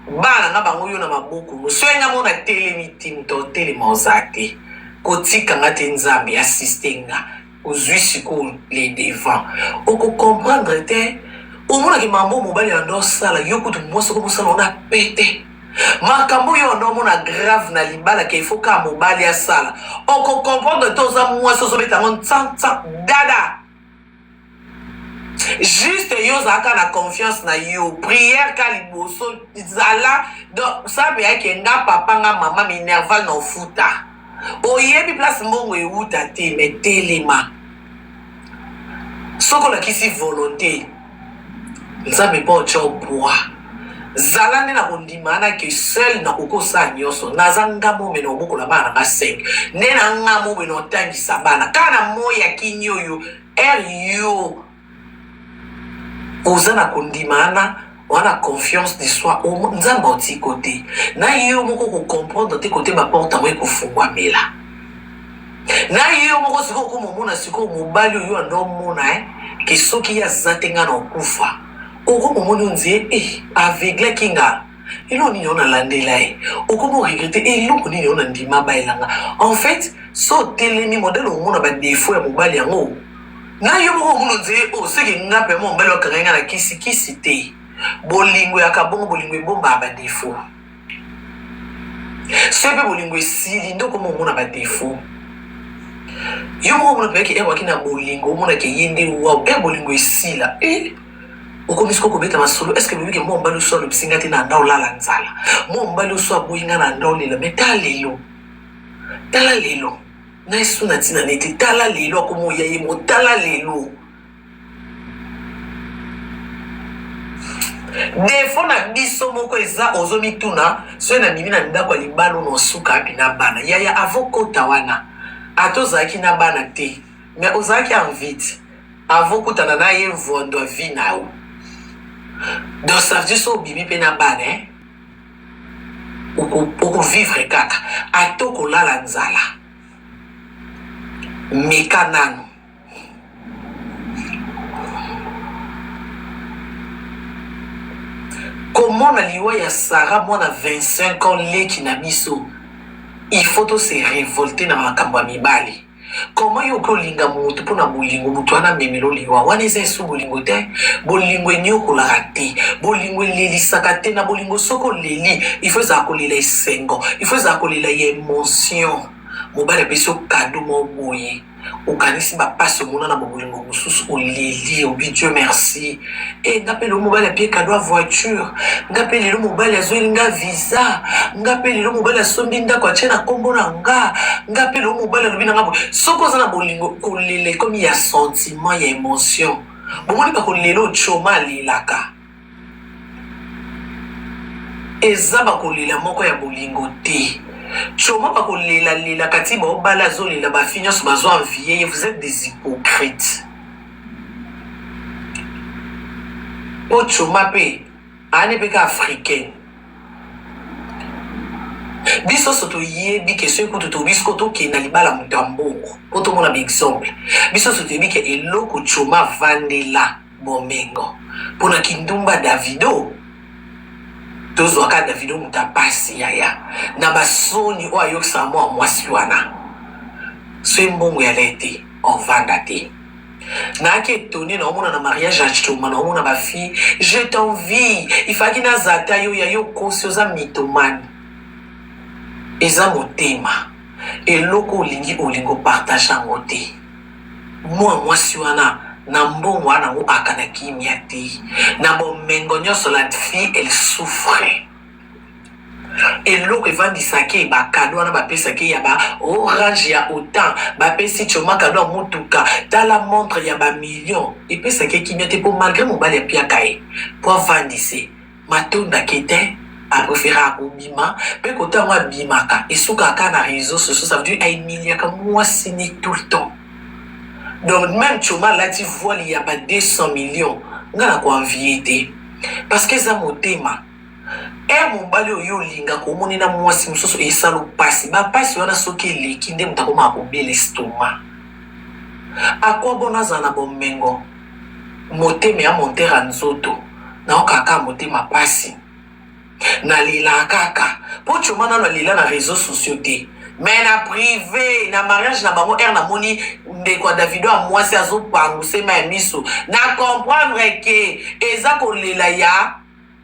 bana nga bango yo na maboko mosoenga mona telemiti to telemozate kotika nga te nzambe assistenga ozwi siko les devant oko comprendre te omona ki mambo mobali ando sala yo kutu moso ko mosala ona pete makambo yo ando mona grave na libala ke faut ka mobali ya sala oko comprendre to za moso so beta ngon tsantsa dada. Juste yo zaka na confiance na yo prière ka liboso zala donc ça be yake nga papa nga mama minerval no futa oyebi place mbongo e uta te metelema soko la kisi volonté nzambe po cho bois zala ne na kondimana ke seul na kokosa nyoso nazanga mo meno boko la bana nga 5 ne na nga mo meno tangisa bana kana moya kinyo yo yo oza na kondimana wana confiance de soi o nzamba oti côté na yo moko ko comprendre te côté ba porte mo ekofungwa mela na yo moko siko ko momona siko mobali yo ndo mona ke soki ya zatenga na okufa oko momoni onzie aveugle kinga ilo nini ona landela e okomo regrette eloko nini ona ndima baelanga en fait so telemi modèle omona ba défaut ya mobali yango na yo moko omona onzie seke nga pe mo mobali wakanga na kisi te bolingo ya kabongo bolingo ebomba ba défaut sebe bolingo esili ndoko omona ba défaut yo moko omona pe ke wakina bolingo omona ke yende wow bolingo esila okomisi kokobeta masolo est-ce que bibike mo mbali so lobisinga te na ndao lala nzala mo mbali so aboyinga na ndao lela me tala lelo na esu na tina nete tala lelo akomoya ye mo tala lelo defo na biso moko eza ozomituna so na mimi na ndako ya libalo no suka api na bana yaya avokota wana atozaki na bana te mais ozaki en vite avokutana na ye vondo vi nao donc ça veut dire so bibi pe na bana oko vivre kaka atoko lala nzala meka nano comment na liwa ya Sarah mwana 25 ans leki na biso il faut to se révolter na makambo ya mibali comment yo ko linga mutu pona bolingo mutu ana memelo liwa wana eza esu bolingo te bolingo nyoko la rate bolingo leli sakate na bolingo soko leli il faut za kolela isengo il faut za kolela émotion mobala beso cadeau mo boye okanisi ba passe mona na bolingo mususu oleli obi Dieu merci ngapele mobala pie cadeau à voiture ngapele mobala azolinga visa ngapele mobala sombi ndako achena kombo na ngapele mobala lobina ngabo soko za na bolingo kolele comme il y a sentiment il y a émotion bomoni pa kolelo choma lilaka ezaba kolela moko ya bolingo te choma pa kolela lela kati ba obala zolela ba finyo bazo envier vous êtes des hypocrites o choma pe ane peka africain biso soto yebi ke so ekutu to bisko to ke na libala mutamboko poto mona bi exemple biso soto yebi ke eloko choma vandela bomengo pona kindumba Davido tozwaka Davido mutapasi yaya na basoni o ayokisa mo mwasi wana so mbongo ya lete ovanda te na ke toni na omona na mariage ya choma na omona ba fille je t'envie ifaki na zata yo ya yo kosioza mitomani eza motema eloko olingi olingo partage yango te mwasi wana na mbongo wana ngo akana kimia te na bomengo nyonso la fille elle souffre eloko evandisaki bakado wana bapesaki ya ba orange ya autant bapesi choma kado ya motuka tala montre ya bamillion epesaki kimia te po malgré mobali apiaka ye po avandise matondaki te apréféré akobima pe kota ngo abimaka esukaka na réseaux sociaux ça veut dire aimiliaka mwasi ni tout le temps. Donc même choma lati voile il y a pas 200 millions ngana ko envier parce que ça motema mobali oyo linga ko monina mwasi musoso esalo pasi ba pasi wana soki leki nde mutakoma ko bele stoma akwa bona zana bomengo motema ya montera nzoto na okaka motema pasi na lila kaka po choma na lila na réseaux sociaux te mais na privé na mariage na bango na moni ndeko Davido a mwasi azopanguse ma miso na comprendre que eza kolela ya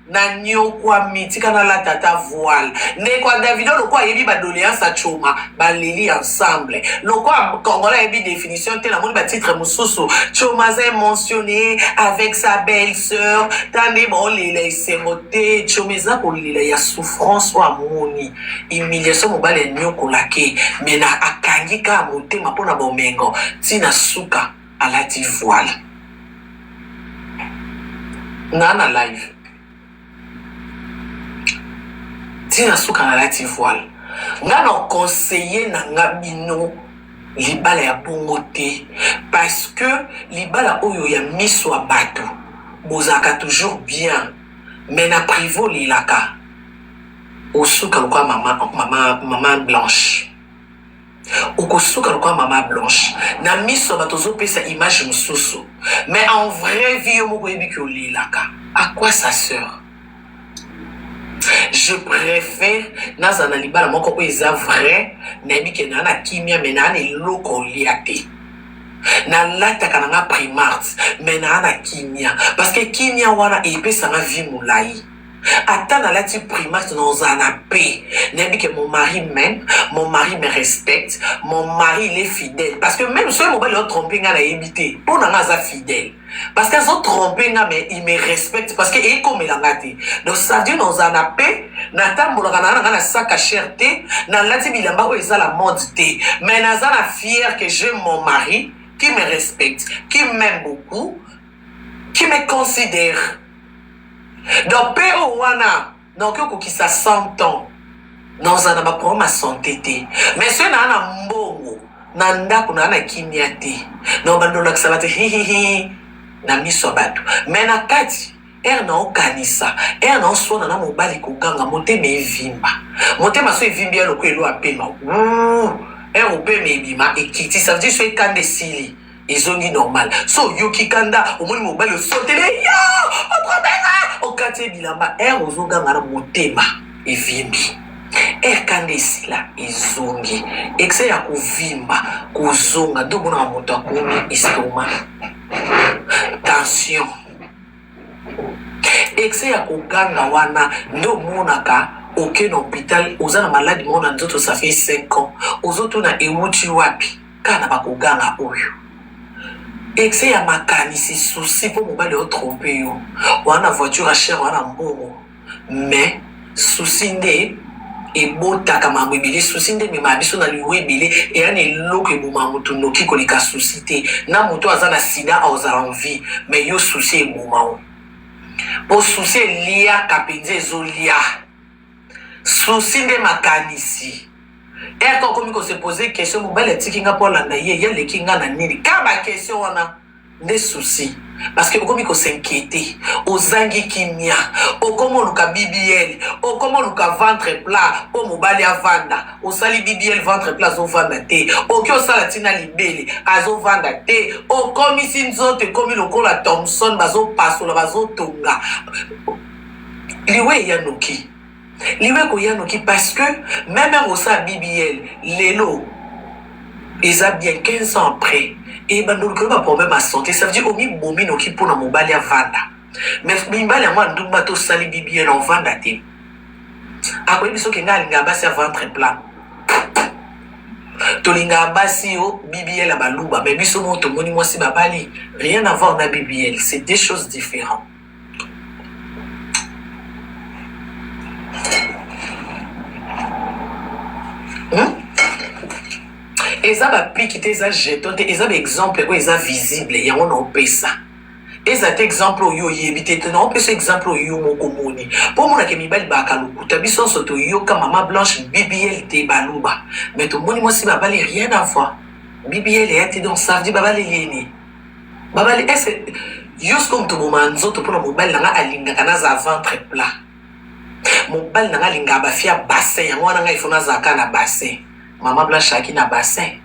na nyokwa mitika na la tata voile ndeko Davido loko yebi ba doléance a choma ba leli ensemble loko congolais yebi définition te na moni ba titre mususu choma est mentionné avec sa belle-sœur tande bon lele semote choma eza kolela ya souffrance wa moni humiliation mobale nyoko lake mena akangi ka motema pona bomengo tina suka alati voile nana live tina suka alati voile ngana conseiller na ngabino libala ya bongo te parce que libala oyo ya miso ya bato bozaka toujours bien mais na privo lilaka osuka lokwa mama blanche okosuka lokwa mama blanche na miso bato zopesa image mususu mais en vrai vie yo moko yebi ki olilaka À quoi ça sert? Je préfère nazana libala moko eza vrai nayebi ke na kimia mais na eloko liate na lataka na primart mais na kimia parce que kimia wana epesanga vie molai ata nalati primart nozana paix nayebi ke mon mari m'aime, mon mari me respecte, mon mari il est fidèle parce que même soki mobali otrompe nga nayebi te mpo na nga aza fidèle parce que azotrompe nga mais il me respecte parce que ekomelanga te donc ça veut dire nozana paix natambolaka na nga na sac à cher te nalati bilamba oyo eza la mode te mais naza na fier que j'ai mon mari qui me respecte, qui m'aime beaucoup, qui me considère. Donc, Péo Wana, donc, qui ça 100 ans, dans un problème à santé. Mais ce n'est pas un mbongo, nanda kuna na kimiate. Non, bando la ksabate, hihihi, na miso batu. Mais na kati, na okanisa, na osona na mobali kuganga, mote me vimba. Mote maso vimbi ya loko elu apema. Ope mebima ekiti ça veut dire que quand sili ezongi normal so yoki kanda omoni mobile osotele yo oprobenga okati bilamba ozoganga na motema evimbi kande sila ezongi exe ya kuvimba kuzonga ndobo na moto akomi estoma tension exe ya kuganga wana ndo monaka aucun hôpital aux ana malade mona nzoto ça fait 5 ans aux autres na ewuchi wapi kana bakuganga oyo excès ya makanisi souci pour mobali o tromper yo wana voiture à cher wana mbongo mais souci nde ebotaka mambo ebele souci nde mema biso na liwe ebele eyana eloko eboma moto noki koleka souci te na moto aza na sida aza en vie mais yo souci eboma o po souci elia kapenze ezolia souci nde makanisi quand comme qu'on se poser question mobile etikinga pour landa ye ya lekinga na nini ka ba question wana nde souci parce que comme qu'on s'inquiéter ozangi kimia okomo luka BBL okomo luka ventre plat o mobile ya vanda osali BBL ventre plat zo vanda te oki osala tina libele azo vanda te okomi sinzote komi lokola Thompson bazo pasola bazo tonga liwe ya noki liwe koyanoki parce que même au sa BBL lelo ils ont bien 15 ans après et ben donc le problème à santé ça veut dire omi bomi noki pour na mobali ya vanda mais mimbali moi ndumba to sali BBL en vanda te akoyi biso ke ngali ngabasi ya ventre plat tolinga basi o BBL à baluba mais biso moto moni moi si babali rien à voir na BBL c'est deux choses différentes. Eza ba piki te eza jeton te eza ba exemple ko eza visible ya on opesa eza te exemple yo yebite te non opesa exemple yo moko moni po mona ke mibali ba kalukuta biso soto yo ka mama blanche BBL te baluba mais to moni mo si ba bali rien à voir BBL ya te donc ça dit ba bali lini ba bali est yo comme to momanzo to pour mobile na alinga kana za ventre plat mobile na alinga ba fia bassin ya mwana ngai fona za kana bassin. Maman blanche qui na bassin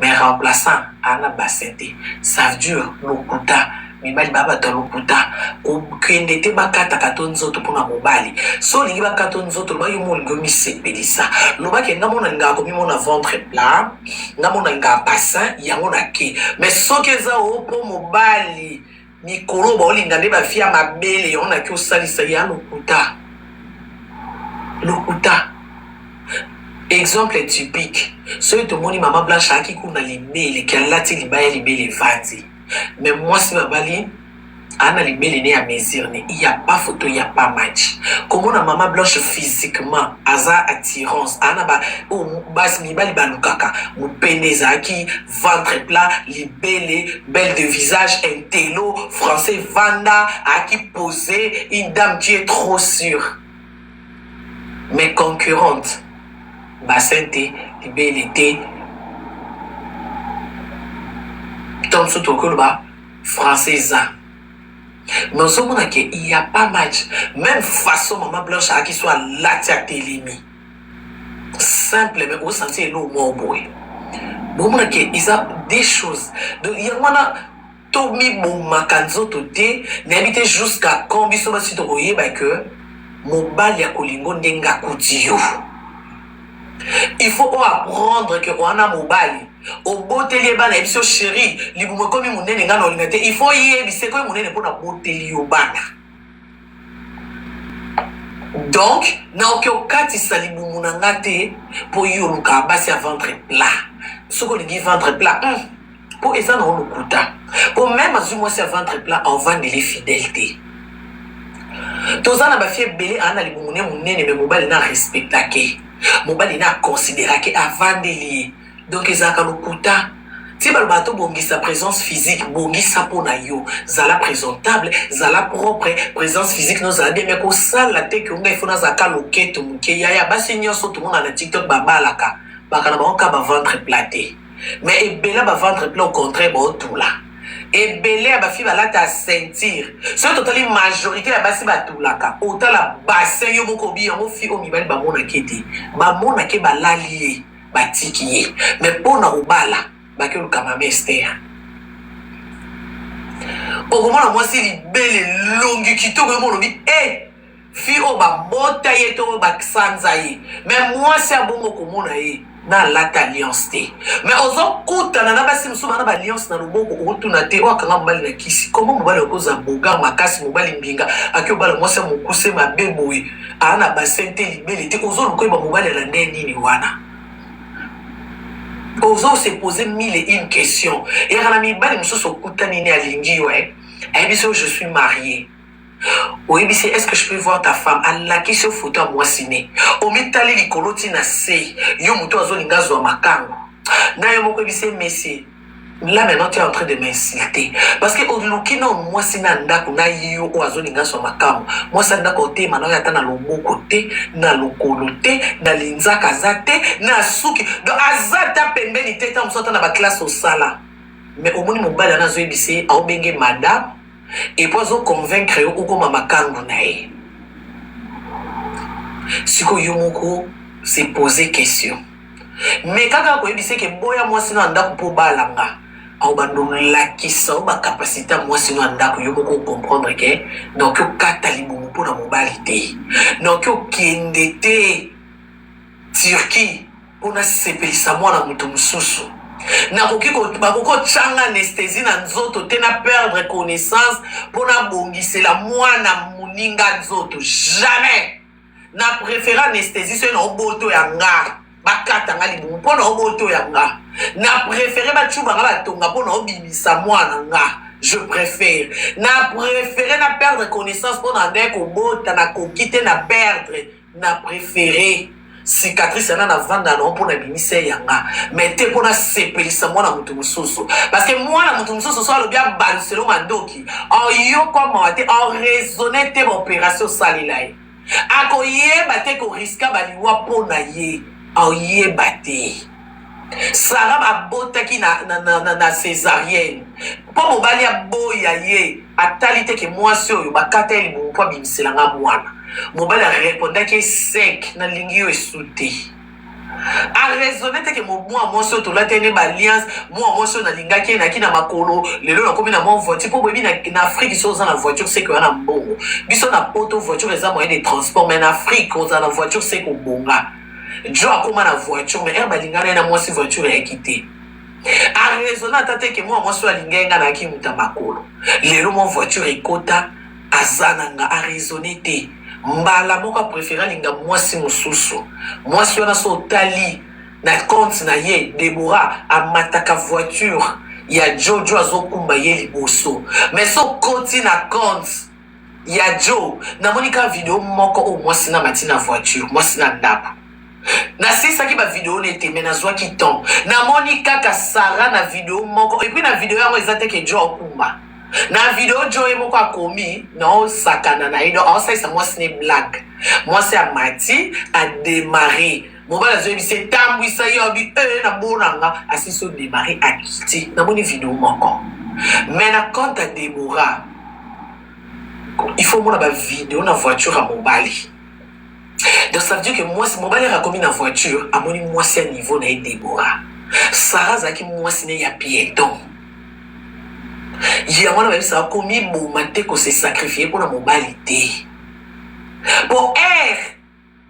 mais remplaçant à la bassin ça veut dire lokuta mibali baba to lokuta ko kende te bakata katonzo to pona mobali so lingi bakatonzo to ba yo mo ngomi sepelisa no ba ke ngamo na ngako mi mona ventre plat ngamo na nga bassin ya mona ke mais so ke za opo mobali mikolo ba olinga nde ba fia mabele on a ki osalisa ya lokuta exemple typique celui de moni maman blanche qui kuna libele qui a lati libaya libele vanzi mais moi si babali ana libele ne à mesure il y a pas photo il y a pas match comment na maman blanche physiquement aza attirance ana ba bas libali balukaka mupendeza qui ventre plat libele belle de visage intello français vanda a qui poser une dame qui est trop sûre mais concurrente bassin te libele te tom soto koloba française mais on se dit qu'il n'y a pas match même façon maman blanche à qui soit latia télimi simplement au senti l'eau mon boy bon moi que ils a des choses donc il y a tomi bomaka nzoto te nayebi te jusqu'à quand biso basi tokoyeba ke mobali ya kolingo ndenge akuti yo. Il faut apprendre que wana mobali oboteli ebana ebiso chéri libumu ekomi monene nga na olinga te, il faut yebisa ekomi monene mpona boteli yo bana. Donc naoki okatisa libumu na nga te mpo yo oluka basi ya ventre plat. Soki olingi ventre plat mpo eza na olokuta mpo meme azwi mwasi ya ventre plat avandeli fidèle te. Toza na bafie ebele aa na libumu ne monene me mobali na respectake, mobali na considérake avandeli ye. Donc ezalaka lokuta ti baloba tobongisa présence physique bongisa mpo na yo, zala présentable, zala propre, présence physique nozala bien me kosala te ke onga ifo nazalaka loketo moke yaya basi nyonso tomona na TikTok babalaka bakana baoka baventre plat te. Mais ebela baventre plat au contraire baotula, ebele ya bafi balata ya ceinture. Soki totali majorité ya basi batulaka otala bassin yo moko obi yango fi o mibali bamonake te, bamonake balali ye batiki ye. Mais mpona kobala bake olukama mester okomona mwasi libele longi kitoko yo molobi fi o babota ye to oyo basanza ye. Mais mwasi abongo komona ye na lata alliance te. Mais ozokutana na basi mosusu bana baalliance na loboko okotuna te oakanga mobali na kisi komo mobali okoza bogar makasi mobali mbinga aki obala mwasi ya mokuse mabe boye aa na basin te libele te ozoluka oyeba mobali ala nde nini wana. Ozo se poser mille et une questions. Et à la mibali mosusu okutani ne alingi yo ayebi so je suis marié. Oui, c'est est-ce que je peux voir ta femme? Allah qui se photo à moi ciné. O mitali likolo tina se. Yo muto azolinga zo makango. Na yo moko bise messi. Là maintenant tu es en train de m'insulter. Parce que au lukino moi sina ndako na yo o azolinga zo makango. Moi ça ndako te mana ya tana loboko te, na lokolo te, na linzaka zate, na suki. Donc azata pembeni te ta msota na ba classe au sala. Mais au moni mobala na zo bise a obenge madame. Et puis zo convaincre yo okoma makango na ye. Siko yo moko se poser question. Mais kaka ko yebise ke boya mwasi na ndako po balanga au bando lakisa ba capacité mwasi na ndako yo moko comprendre que donc yo kata libumu po na mobali te. Donc yo kende te Turquie po na sepelisa mwana mutu mususu. Na kokiko changa anesthésie na nzoto te na perdre connaissance pour na bongisela mwana muninga nzoto jamais. Na préféré anesthésie so na oboto ya nga bakata nga libumu po na oboto ya nga. Na préféré bachuba nga batonga po na obimisa mwana nga. Je préfère. Na préféré na perdre connaissance pour na ndeko bota na kokite na perdre. Na préféré cicatrice na vanda na mpona bimise yanga mais te pona sepelisa mwana mutu mususu parce que mwana mutu mususu so alo bia baluselo mandoki en yo comme ate en raisonner te opération salilai akoyeba te ko riska baliwa pona ye en yeba te. Sarah abotaki na césarienne po mobali aboya ye atali te ke mwasi oyo bakata libumu po bimisela nga mwana. Mobali répondaki sec na lingi yo esute. A raisonner te ke mwa mwasi oyo tolatene ba alliance mwa mwasi oyo nalingaki na kina makolo lelo nakomi na mwa voiture po boyebi na Afrique so oza na voiture c'est que wana mbongo biso na poto voiture eza moyen de transport mais na Afrique oza na voiture c'est kobonga jo akoma na voiture mais balingana na mwasi voiture ya kite. A raisonner tate ke mwa mwasi alingenga na kimuta makolo lelo mwa voiture ekota azananga a raisonner te. Mbala moko préféré linga mwasi mususu mwasi wana so tali na compte na ye Deborah amataka voiture ya Jojo azokumba ye liboso mais so koti na compte ya Joe na monika video moko o mwasi na matina voiture mwasi na ndako na sisa ki ba video nete mena zwa ki ton na monika ka Sarah na video moko et puis na video yango ezate ke Joe okumba na video Joe moko akomi no sakana na ido asa sa mwasi ne blague mwasi a mati a démarrer mobala zo bise tambwisa yo bi na bonanga asiso démarrer a quitter na moni video moko mais na compte à Deborah il faut mona ba vidéo na voiture à mobali. Donc ça veut dire que moi si mobali a commis na voiture à moni mwasi à niveau na Deborah Sarah zaki mwasi ne ya piéton. yango na bayebisa komi boma te ko se sacrifier mpona mobali te po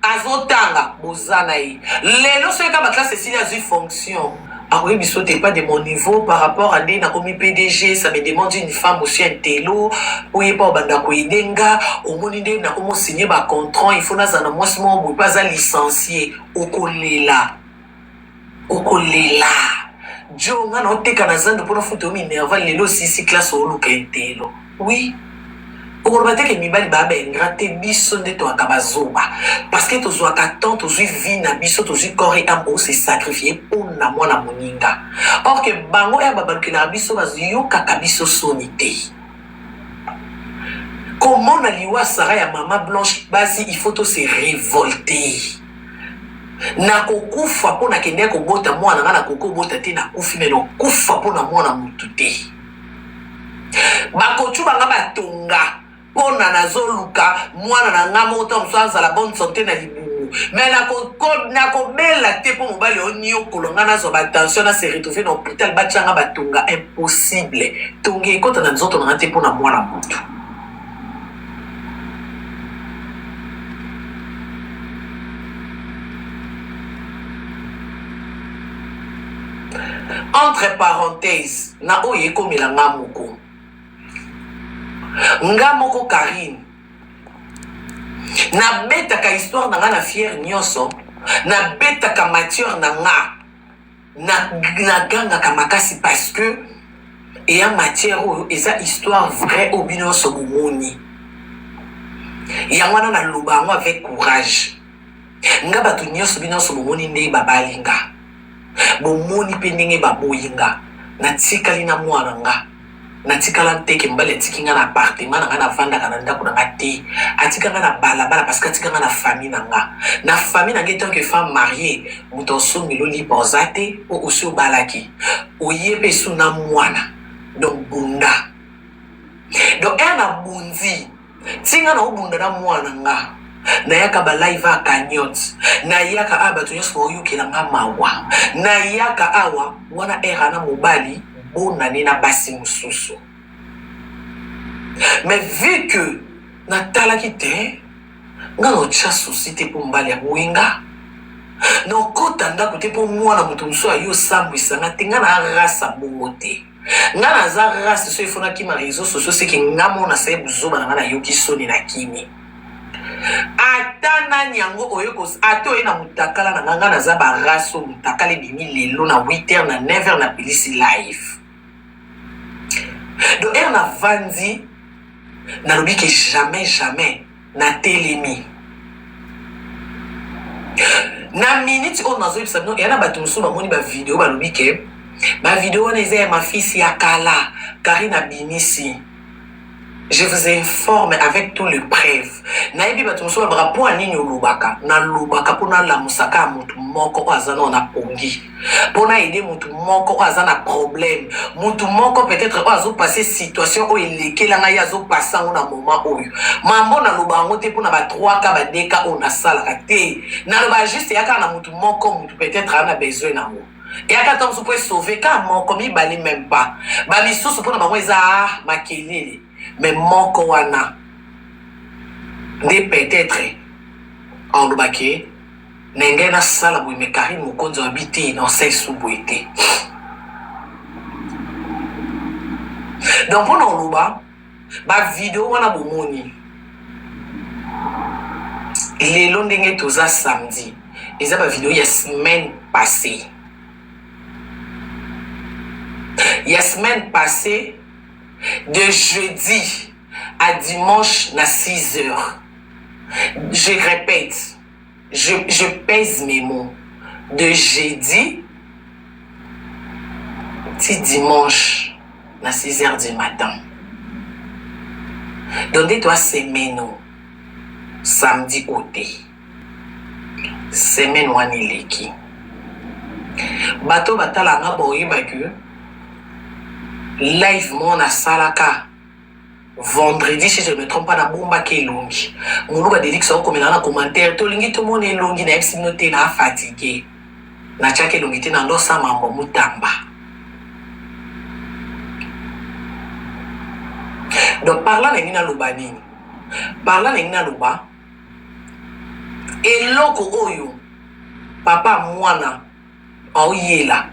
azotanga boza na ye lelo soki ka baklasse esili azwi fonction akoyebi biso te pas de mon niveau par rapport à nde nakomi PDG ça me demande une femme aussi un telo oyepa obanda koyede nga omoni nde nakomi osigné bacontrat il faut naza na mwasi moko boye mpe aza licencié okolela jo nga na oteka na zando mpona futa ominerva lelo sisi classe oluka etelo oui okoloba teke mibali babengra te biso nde toyaka bazoba parce que tozwaka temps tozwi vie na biso tozwi corps et âme ose sacrifier mpona mwana moninga or ke bango ya babalukelaka biso bazoyokaka biso soni te komona liwa sara ya mama blanche basi il faut tose révolter nakokufa mpo nakende kobota mwana nga nakoki obota te nakufi me nokufa mpo na mwana motu te bakotu banga batonga mpona nazoluka mwana na nga moko ta mosu azala bonne santé na libumu me nakobela te mpo mobali oniokolo nga nazwa batension nase retrouve na hôpital batianga batonga impossible tonga ekota na nzoto na nga te mpo na mwana motu entre parenthèses na oyo ekomela nga moko Karine nabetaka histoire na nga na fière nyonso nabetaka matière na nga nagangaka makasi parce que eya matière oyo eza histoire vraie oyo bino nyonso bomoni yango wana naloba yango avec courage nga bato nyonso bino nyonso bomoni ndenge babali nga bomoni mpe ndenge baboyi nga natikali na mwana nga natikala nteke mbali atiki nga na appartement na nga navandaka na ndako na nga te atika nga na balabala parce que atika nga na famille na nga na famille na nga tant que femme mariée moto osongeli olipa oza te po osi obalaki oyebi esu na mwana donc bunda donc na bundi tinga na obunda na mwana nga nayaka balive akanyot nayaka bato nyonso baoyokela nga mawa nayaka awa wana na mobali bonane na basi mosusu mais vu que natalaki te nga notya susi te mpo mobali ya boyenga nokota ndako te mpo mwana moto mosusu ayo osambwisanga te nga na rasa bongo te nga naza rase so efonaki ma réseau sociaux seke nga mona saye buzoba na nga nayoki soni na kimi ata nani yango oyokos ata oye na mutakala na nga naza baraso mutakala ebimi lelo na 8h na 9h na pilisi live donc na vandi nalobi ke jamais na telemi na minute oyo nazoyebisa bino eya na bato mosusu bamoni bavideo balobi ke bavideo wana eza ya mafisi ya kala Karine abimisi. Je vous informe avec tout le preuve. Naebi bato mosusu babaka mpo anini olobaka nalobaka mpo nalamusaka mutu moko oyo aza na pongi mpo na ede mutu moko oyo aza na problème mutu moko peut-être oyo azopase situation oyo elekelanga ye azopasa yango na moment oyo mambo naloba yango te mpo na ba3ka badeka oyo nasalaka te naloba juste eyaka na mutu moko mutu peut-être ana besoin nango eyaka ta mosusu mpo esauve ka moko mibali même pas bamisusu mpo na bango eza makelele mais moko wana nde peut-être olobaki nenge nasala boye me Karine mokonzi wabi te na osesu boye te donc mpona oloba bavideo wana bomoni lelo ndenge toza samedi eza bavideo ya semaine passée de jeudi à dimanche na 6h. Je répète, je pèse mes mots. De jeudi à dimanche na 6h du matin. Donc toi semaine samedi côté. Semaine wani leki. Bato batala nga boye baku. Live mon a salaka vendredi si je ne me trompe pas na bomba ke longi mulu ba delix so komela na commentaire to lingi to mona longi na epsi note na fatigué na chake longi te na ndo sa mambo mutamba Donc par là na loba nini? Par là na loba eloko oyo papa mwana aoyela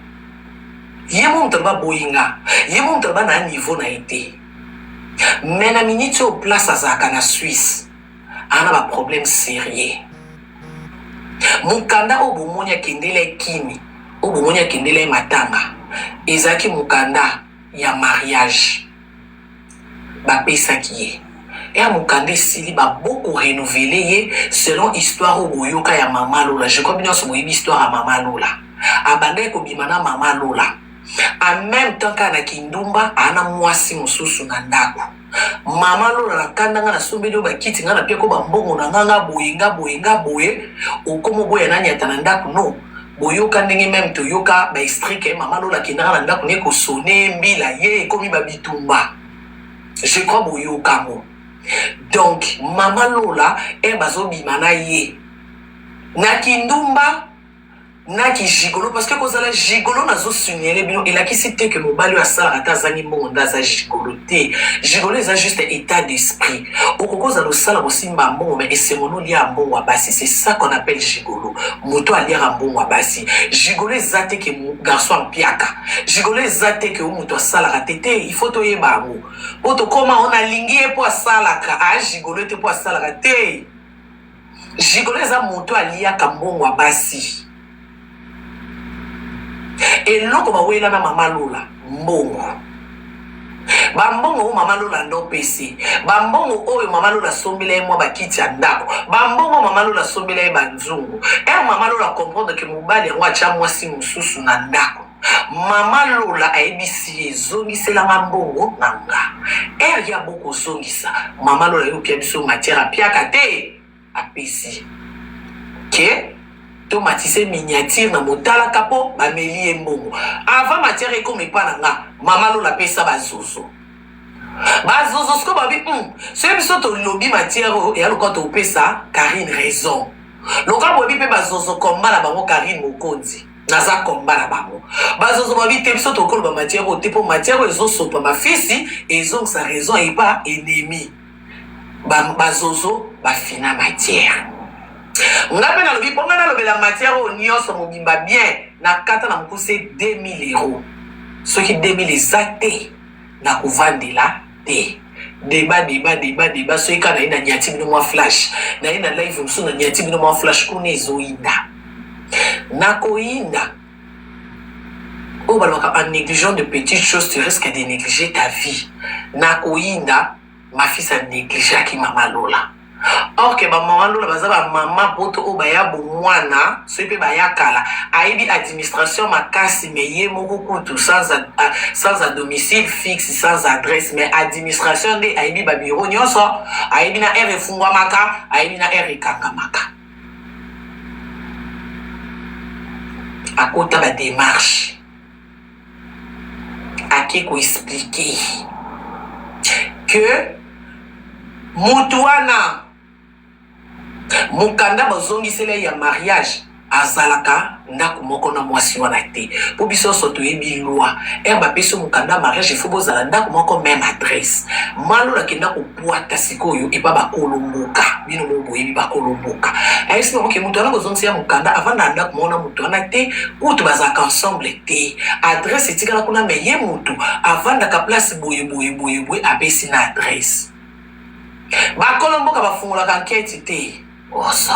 ye mo mutu ba boyinga ye mo mutu ba na niveau na été mais na minute au place azaka na Suisse ana ba problème sérieux mukanda obomonya kendele kini obomonya kendele matanga ezaki mukanda ya mariage bapesaki ye et mukanda esili baboko renouveler ye selon histoire oboyoka ya mama Lola. Je crois bien que histoire ya mama Lola abanda ekobima na mama Lola en même temps kana kindumba ana mwasi mosusu na ndako mama Lola na kandanga na sombeli o bakiti nga na pia ko bambongo na nga boye okomo boya nani atana ndako no boyoka ndenge même to yoka ba extrait mama Lola kinanga na ndako ne ko sonner mbila ye komi babitumba je crois boyoka mo. Donc mama Lola e bazobima na ye na kindumba na ki gigolo parce que kozala gigolo nazo sunyele bino elakisi te que mobali wa sala ata zangi mbongo ndaza gigolo te gigolo eza juste état d'esprit okokoza lo sala bosimba mbongo mais esemono lia mbongo wa basi c'est ça qu'on appelle gigolo moto aliera mbongo wa basi gigolo eza te que garçon mpiaka gigolo eza te que moto asala tete il faut to yeba ngo poto koma on alingi e po asala ka a gigolo te po asala te gigolo eza moto aliaka mbongo wa basi. Et loko bawela na mama Lola mbongo bambongo o mama Lola ndo pesi bambongo oyo mama Lola sombela mwa bakiti ya ndako bambongo mama Lola sombela banzungu et mama Lola comprendre que mobali yango acha mwasi mosusu na ndako mama Lola aebisi ezongisela mbongo nanga et ya boko zongisa mama Lola yo pia biso matière apiaka te apesi ke to matisse miniature na motala kapo ba melie mbongo avant matière ekomi pa nga mama Lola pesa bazozo sko babi c'est biso to lobby matière et aloko to pesa Karine raison loka bobi pe bazozo komba na bango Karine mokonzi naza komba na bango bazozo babi te biso to koloba matière o te po matière ezo sopa ma fils ezo sa raison et pas ennemi bazozo ba fina matière ngape na lobi ponga na lobela matière o nyonso mobimba bien na kata na mukuse 2000 euros ce qui 2000 ezate na kuvandela te débat so ika na ina nyati bino mwa flash na ina live mso na nyati bino mwa flash kune zoinda na koinda o balwaka en négligeant de petites choses tu risques de négliger ta vie na koinda ma fils a négligé ki mama Lola. Or que maman Lola baza ba mama poto o baya bo mwana so pe baya kala aibi administration makasi meye moko kutu sans à domicile fixe sans adresse mais administration de aibi ba bureau nyonso aibi na ere fungwa maka aibi na ere kanga maka akota ba démarche aki ko expliquer que mutuana mukanda bazongisela ya mariage azalaka ndako moko na mwasi wana te po biso soto yebi loi ba peso mukanda mariage faut bozala ndako moko même adresse Malola kenda ko puata sikoyo e ba bakolomboka bino mo boyebi bakolomboka ayisi mo ke mutu ana bozongisa mukanda avant na ndako mona mutu ana te utu bazaka ensemble te adresse etikala kuna me ye mutu avant da ka place boye apesi na adresse bakolomboka bafungula ka enquête te oso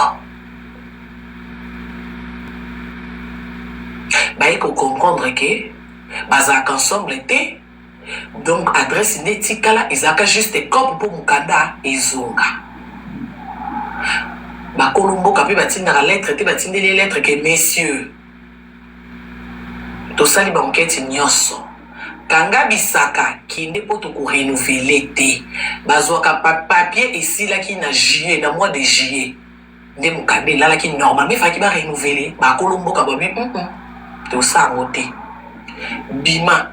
il faut comprendre que bazaka ensemble te donc adresse netikala ezaka juste cop pour mukanda ezonga bakolomboka pe batindaka lettre te batindeli lettre que messieurs tosali ba enquête nyonso kanga bisaka kinde poto ko renouveler te bazwaka papier esilaki na juillet na mois de juillet nde mukande lala ki normal mais faki ba renouveler bakolomboka babi to sango te bima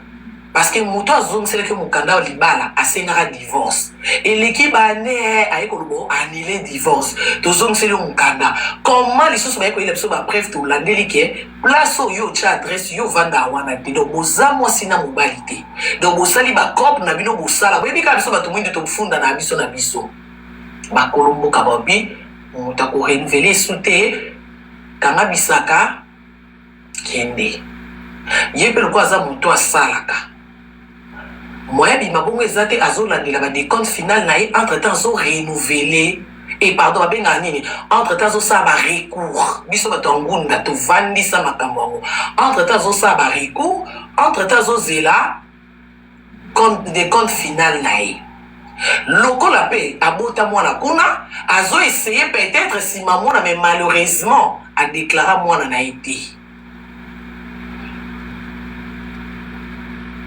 parce que moto azongisela ke mokanda libala asengaka divorce eleki bane aye kolobo annulé divorce tozongiseli mokanda comment lisusu baye koyela biso bapreuve tolandeli ke place oyo otya adresse yo vanda wana te donc boza mwasi na mobali te donc bosali bacope na bino bosala boyebi kaka biso bato mwindi tofunda na biso bakolomboka babi moto akorenuvele esu te kanga bisaka kende ye mpe loko aza moto asalaka moya bima bongo eza te azolandela badecompte final na ye entre temps azorenouveler et pardon babengaka nini entre temps azosala barecours biso bato ya ngunda tovandisa makambo yango entre temps azosala barecours entre temps azozela decompte final na ye lokola mpe abota mwana kuna azoessaye peut-être nsima mwana mais malheureusement adéclara mwana na ye te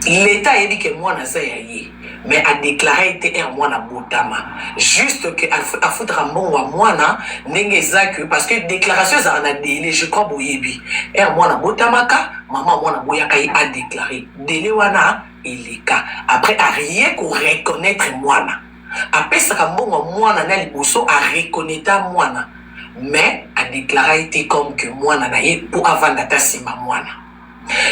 l'état ayebi ke mwana aza ya ye mais adéclara ete mwana botama juste ke afutaka mbongo ya mwana ndenge eza ke parce que déclaration ezala na délai je crois boyebi mwana botamaka mama mwana boyaka ye adéclaré délai wana eleka après arie koreconnaître mwana apesaka mbongo ya mwana na liboso areconnaîta mwana mais adéclara ete comme que mwana na ye mpo avanda ta nsima mwana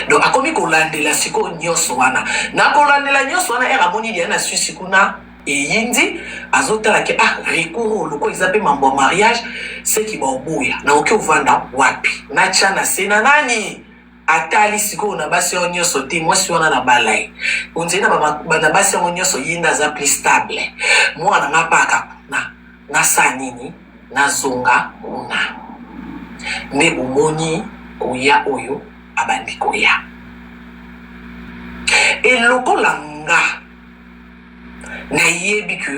donc akomi kolandela sikoyo nyonso wana na kolandela nyonso wana amoni lia na susi kuna eyindi azotala ke recours loko eza mpe mambo ya mariage seki baoboya naoki ovanda wapi natya na se na nani atali sikoyo na basi yango nyonso te mwasi wana na balai onzeli na basi yango nyonso ye nde aza plus stable mwana nga mpaka nasala nini nazonga kuna nde bomoni koya oyo abandi koya elokola nga nayebi ke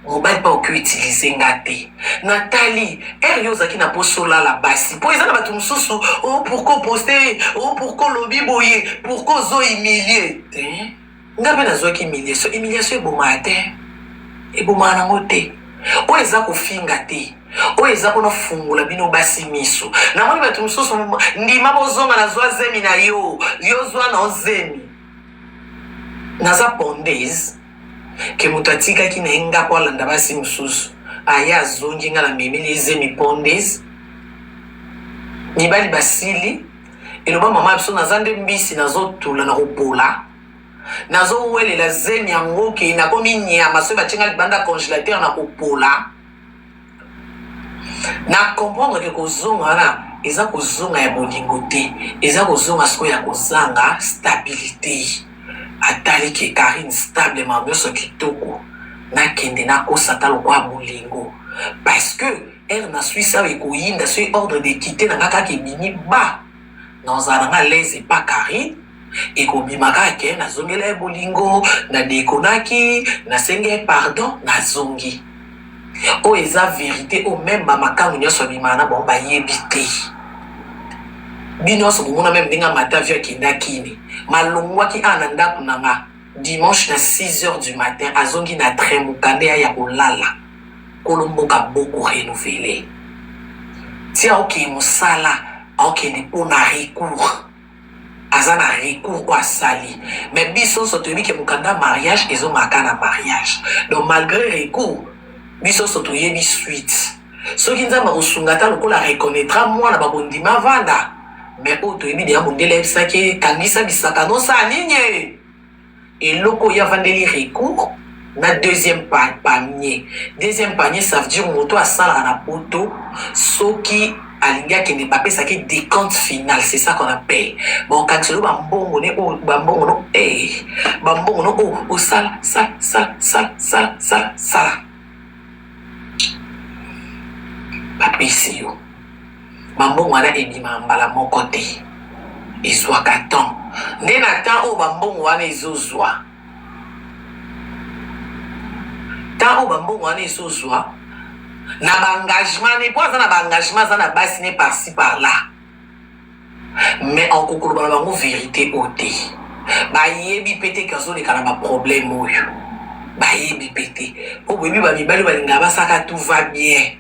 mobali mpa oki utilize nga te natali yo ozalaki na posolala basi mpo eza na bato mosusu pourko poste pourko lobi boye pourko ozohumilie te nga mpe nazwaki humiliation ebomaka te ebomaka nango te oyo eza kofinga te oyo eza mpona fungola bino basi miso namoni bato mosusu ndima bozonga nazwa zemi na yo zwa na ozemi naza pondaise ke moto atikaki na ye nga po alanda basi mosusu aye azongi nga na memeli ezemi pondaise mibali basili eloba mama biso naza nde mbisi nazotula na kopola nazowelela zemi yango ke nakomi nyama soki batinga libanda congélateur na kopola na comprendre ke kozonga wana eza kozonga ya bolingo te eza kozonga sikoyo ya kozanga stabilité atali ke Karine stable ma nyonso kitoko nakende nakosa ta lokwa bolingo parce que na suisse ayo ekoyinda soki ordre de quitter na nga kaka ebimi ba nazala nanga lese pa Karine ekobima kaka ke nazongela ye bolingo nadekonaki nasengi pardon nazongi oyo eza vérité oyo meme bamakangu nyonso abimaka na bango bayebi te bino nyonso bomona meme ndenge matavio akendaki ne malongwaki na ndako na nga dimanche na 6h du matin azongi na train mokanda ya kolala kolomboka boko renouvelé ti aokende mosala aokende mpona recours aza na recours oyo asali mais biso nyonso toyebi ke mokanda ya mariage ezongaka na mariage donc malgré recours biso nyonso toyebi suite soki nzambe akosunga ta lokola reconnaîtra mwana bakondima vanda mais oyo toyebi deya mondele ayebisaki kangisa bisaka nosala nini eloko oyo avandeli recours na deuxième panier ça veut dire moto asalaka na poto soki alingi akende bapesaki décompte final c'est ça qu'on appelle bon kangselo bambongo ne oyo bambongo no bambongo no oyo osala sala bapesi yo bambongo wana ebima mbala moko te ezwaka temps nde na temps oyo bambongo wana ezozwa na baengagement ne po aza na baengagement aza na basi ne parci par là mais okokoloba na bango vérité oyo te bayebi mpe te kazoleka na baproblème oyo bayebi mpe te po boyebi bamibali balingaka basaka tout va bien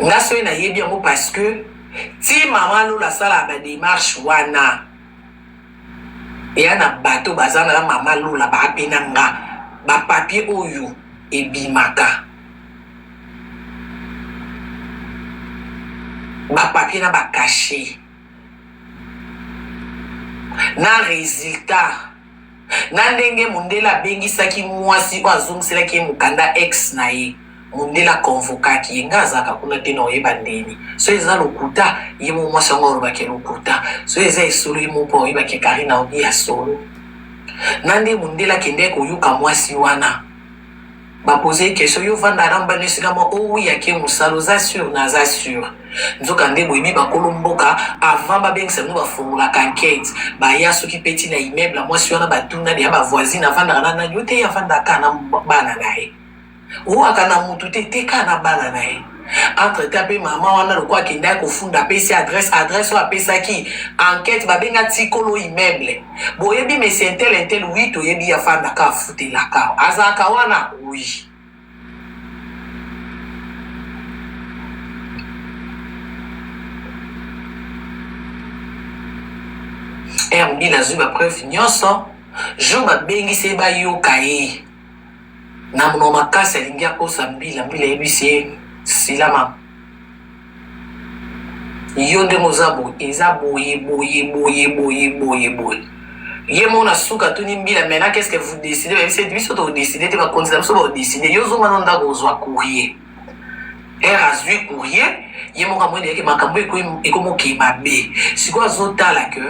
nga soki nayebi yango parce que ti mama lola asala badémarche wana eya na bato baza na mama lula baapena nga bapapie oyo ebimaka bapapie na bakashe na résultat na ndenge mundela abengisaki mwasi oyo azongiselaki ye mokanda ex na ye mundela akonvokaki ye nga azalaka kuna te na oyeba ndeni so eza lokuta ye mo mwasi yango olobaki lokuta so eza esolo ye mo mpo oyebaki kari na obi ya solo na nde mundela akende koyoka mwasi wana bapose question yo vanda na mbana esika mo owi yake mosala oza sur naza sur nzoka nde boyebi bakolo mboka avant babengisa bino bafungolaka enquête baya soki peti na immeuble mwasi wana batuna deya bavoisine avandaka na nani yo te ye avandaka na bana na ye owaka na mutu te teka na bana na ye entre temps mpe mama wana lokwa akendaki kofunda apesi adresse oyo apesaki enquête babenga tikolo immeuble boyebi mesi intel wi toyebi afandaka afutelaka azalaka wana wi mbila azwi bapreuve nyonso jour babengisi ye bayoka ye na mono makasi alingi akosa mbila yebisi ye silama yo nde moza boye eza boye ye mona suka tuni mbila maintenant qu'est-ce que vous décidez bayebisi biso todécide te bakondisa biso baodécide yo zonga no ndako ozwa courrier azwi courrier ye moko amwene yeke makambo ekomokema be sikoyo azotala ke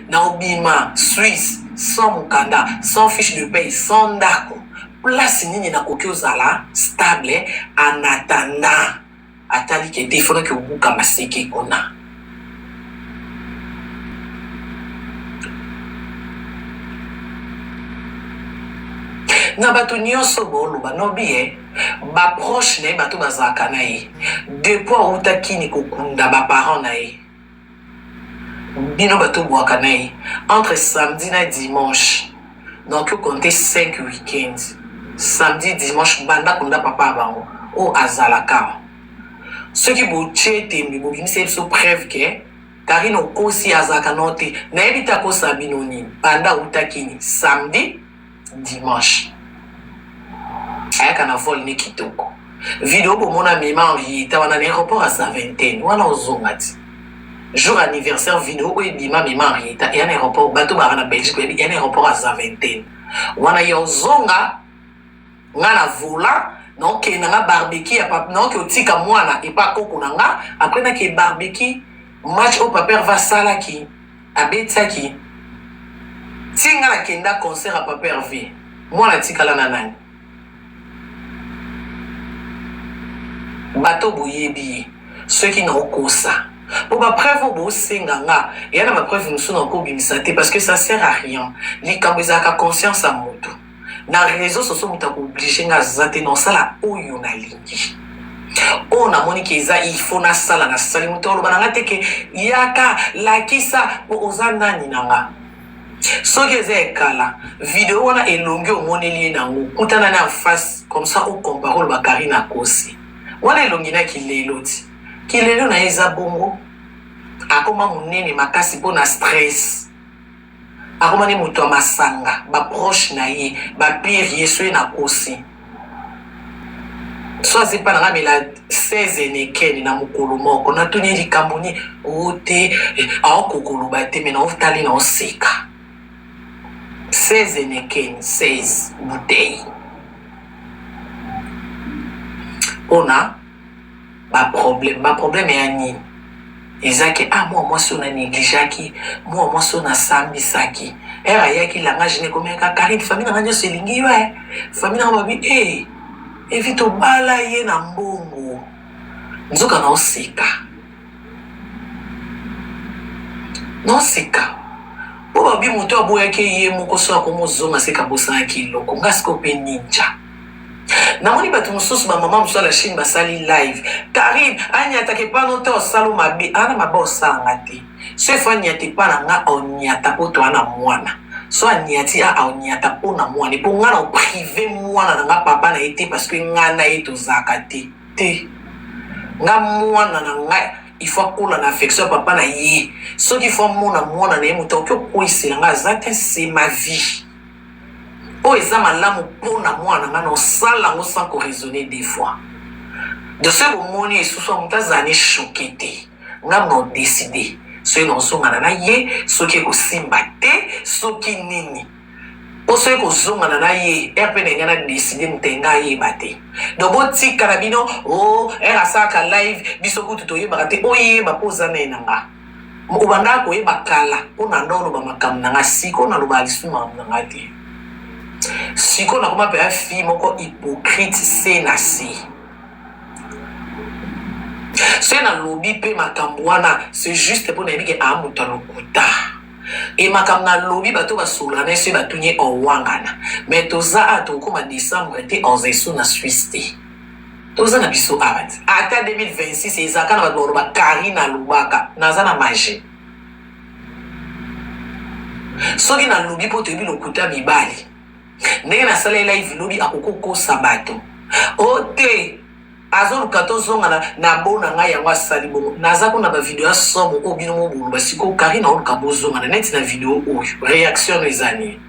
na obima Suisse sans mokanda sans fiche de paye sans ndako place nini nakoki ozala stable en attendant atali kete ifonaki obuka maseke kuna na bato nyonso boloba nobi ye baproche na ye bato bazalaka na ye depuis auta kini kokunda baparent na ye bino bato bwaka na ye entre samedi na dimanche donc okonte 5 week-ends samedi dimanche banda kunda papa ya bango oyo azalaka soki botie tembe bobimisa ye biso preuve ke karine okosi azalaka no te nayebi te akosa bino nini banda utakini samedi dimanche ayaka na vol ne kitoko video bomona mema enrieta wana na aéroport aza 21 wana ozonga ti jour anniversaire video oyo ebima mema enrieta eya na aéroport bato baka na belgique oyebi eya na aéroport aza 21 wana ye ozonga nga na vola naokenda nga barbeki ya papa naoki otika mwana epa koko na nga apres nake barbeki match oyo paper vasalaki abetaki tinga nakenda concert ya paper v mwana tikala na nani bato boyebi ye soki na okosa po bapreuve oyo bosenga nga eya na bapreuve mosusu na okobimisa te parce que ça sert à rien likambo ezalaka conscience ya moto na réseau sociaux moto akooblige nga aza te na osala oyo nalingi oyo namoni ke eza ifo nasala nasali moto oloba na nga te ke yaka lakisa po oza nani na nga soki eza ekala video wana elongi omoneli ye nango kutana na face comme ça ocompare oloba Karine akosi wana elongi na kilelo ti kilelo na ye eza bongo akoma monene makasi mpo na stress akoma ne moto ya masanga baproche na ye bapire ye so ye na kosi so azi mpa nanga mela 16 enekene na mokolo moko natoni ye likambo ni o te aokokoloba te me naotali na oseka 16 enekene 16 bouteille mpona baproblème ya nini ezaki mwa mwasi oyo nanegligeaki mwa mwasi oyo nasambisaki ere ayaki langage nekomeka Karine famille nanga nyonso elingi yo famille nanga babi evi tobala ye na mbongo nzoka naoseka po babi moto aboyaki ye moko so akomozonga seka bosangaki eloko nga siko mpe ninja namoni bato mosusu bamama mosusu ala chine basali live Karine anyatake pano te osalo mabe ana mabe osalanga te so efo anyate pa na nga onyata po to ana mwana so anyati onyata po na mwana po nga na oprive mwana na nga papa na ye te parce que nga na ye tozalaka te nga mwana na nga il faut qu'on a affection papa na ye ce qu'il faut mon na ye muto ko ko iselanga zate c'est ma vie o eza malamu pona mwana nga no sala ngo sans raisonner des fois de ce moment ni sous mutazani choqué te nga no décider ce non so ngana na ye ce qui ko simba te ce qui nini o ce ko zongana na ye RP na décider mutenga ye bate donc boti karabino o era saka live biso kutu to ye bakate o ye bapoza na nanga mo banda ko ye bakala pona ndolo ba makam nanga siko na loba lisuma nanga te siko na koma pe afi moko hypocrite c'est na si c'est na lobby pe makambwana c'est juste pour na bike amuta lokuta et makam na lobby bato ba solana se batunye owangana mais toza atokoma décembre te ozesu na Suisse te toza na biso abati ata 2026 ezaka na bato ba Karina Lubaka naza na magie soki na lobby po tebi lokuta mibali ndenge na sala live lobby akoko sabato ote azolu katozonga na bona nga yango asali bongo naza ko na ba video ya somo obino mo bulu basiko Karina oluka bozonga na net na video oyo réaction ezani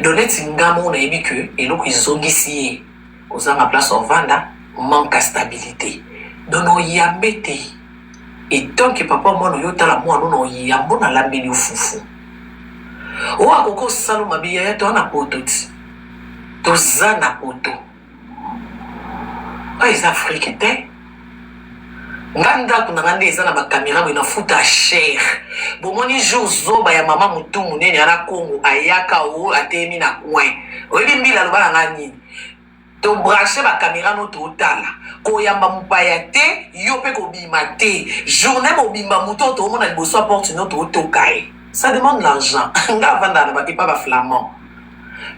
doneti ngamo na yebi que eloko izongisi ye kozanga place ovanda manque à stabilité dono yambete et tant que papa mwana yotala mwana no yambo na lambeli fufu o akoko salo mabiya ya to na poto ti to zana poto ay Afrique te nganda kuna ngande ezana ba caméra bo na futa cher bo moni jour zoba ya mama mutu munene ana Kongo ayaka o atemi na coin o limbila lo bana ngani to brancher ba caméra no to tala ko yamba mupaya te yo pe ko bima te journée mo bimba muto to mona liboso porte no to tokai. Ça demande l'argent. Nga vanda na baki pa ba flamand.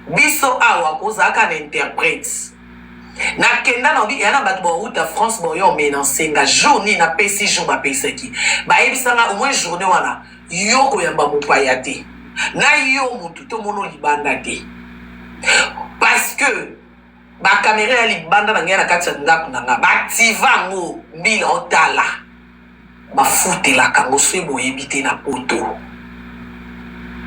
Biso awa kozaka na interprète. Na kenda na bi yana bat bo uta France bo yo menansenga journée na pesi jour ba pesaki. Ba ebisanga au moins journée wana yo ko yamba mupaya te. Na yo mutu to mono libanda te. Parce que ba caméra ya libanda na ngena katsa ndaku na nga ba tivango mbila otala. Ba futela kango swebo yebite na poto.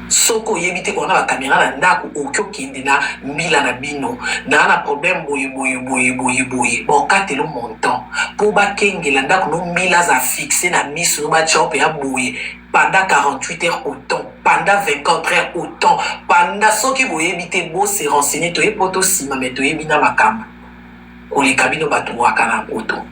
Soko yebite kona ba caméra na ndako okyo kinde na mbila na bino na problème boye bon katelo montant pour ba kengela ndako no mbila za fixé na miso no ba chop ya boye pendant 48 heures autant pendant 24 heures autant pendant soki boye yebite bo se renseigner to epoto sima mais to yebina makamba koleka bino bato wakana poto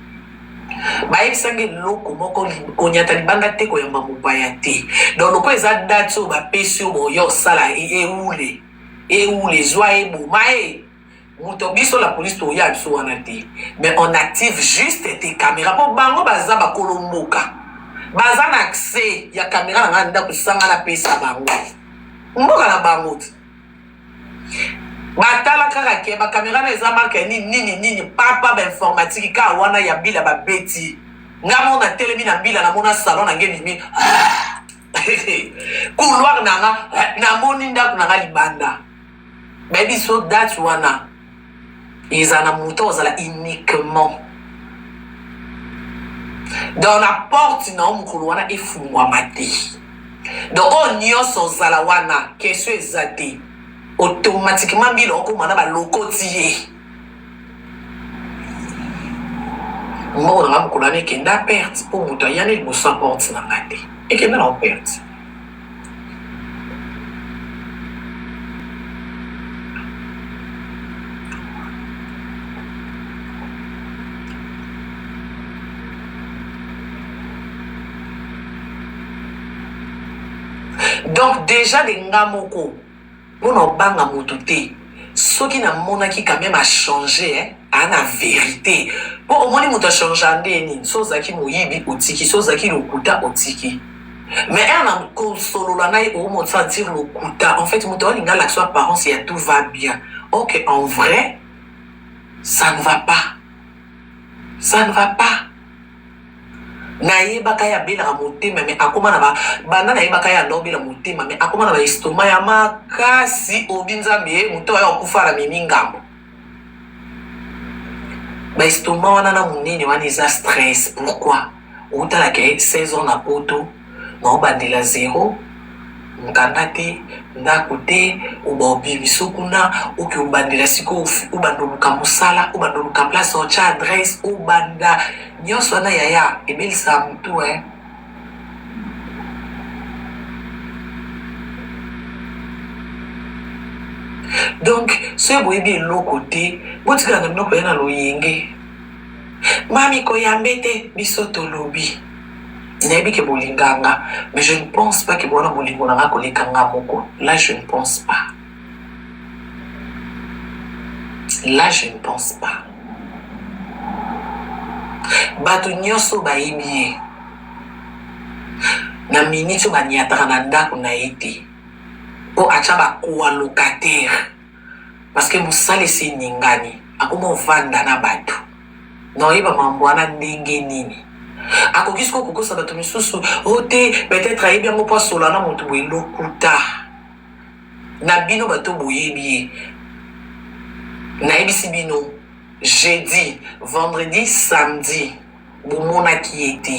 baye sange loko moko konyata libanda te ko yamba mubaya te donc loko eza date so ba pesi bo yo sala eule zwa ebo mae muto biso la police to ya so wana te mais on active juste tes caméras pour bango baza ba kolomboka baza na accès ya caméra na nganda kusanga na pesa bango mboka na bango batala kaka ke ba caméra na eza marque nini papa ba informatique ka wana ya bila ba beti ngamo na telemi na bila na mona salon na ngeni mi couloir nanga na moni ndaku na libanda baby so that wana izana muto zala uniquement dans la porte na mukulu wana efungwa mate donc on nyonso zala wana question ezate automatiquement bila okomana ba lokotier mo na mukulu na kenda perte pour muto yana liboso porte na ngate et kenda na perte. Donc déjà les ngamoko pour no banga motuté ce qui n'a monaki quand même a changé hein à la vérité pour au moins muto changer ndeni so zaki moyibi otiki so zaki lokuta otiki mais elle a consolo la naï au monde sentir lokuta en fait muto linga l'action apparence et tout va bien. OK, en vrai ça ne va pas nayebaka ya belaka motema me akoma na banda nayebaka ya ndo bela motema me akoma na baestoma ya makasi obi nzambe ye moto aya okufa na memi ngambo baestoma wana na monene wana eza stress. Pourquoi outalaka 16 ans na poto naobandela 0 nkanda te ndako te oba obimiso kuna oke obandela siko obanda oluka mosala obanda oluka place otya adresse obanda nyonso wana yaya ebelisa mutu donc soki boyebi eloko te botikala na biloko ya na loyenge mami koyambe te biso tolobi nayebi ke bolinganga mais je ne pense pas que bona bolingo nanga koleka nga moko. Là je ne pense pas, là je ne pense pas. Bato nyonso bayebi ye na miniti oyo baniataka na ndako na ye te mpo atya bakowa locataire parce que mosala esi eningani akoma ovanda na bato na oyeba mambo wana ndenge nini akoki soki okokosa bato misusu o te peut-être ayebi yango mpo asola na moto boye lokuta na bino bato boyebi ye nayebisi bino jeudi vendredi samedi bomonaki ye te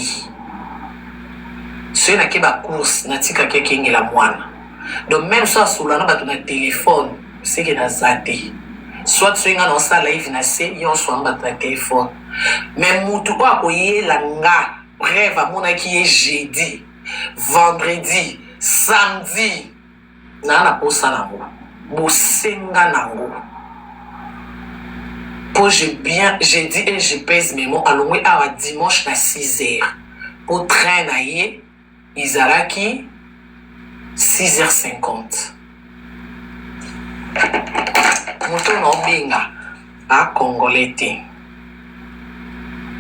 soki nake bacourse natikaki akengela mwana donc même so asola na bato na telefone seke naza te soit soki nga na osala live na se nyonso wana bato na telefone mais mutu oyo akoyela nga bref amonaki ye jeudi vendredi samedi naa na posa nango bosenga nango po j'ai dit et je pèse mes mots alongwe awa dimanche na 6h po train na ye ezalaki 6h50 moto na obenga akongole te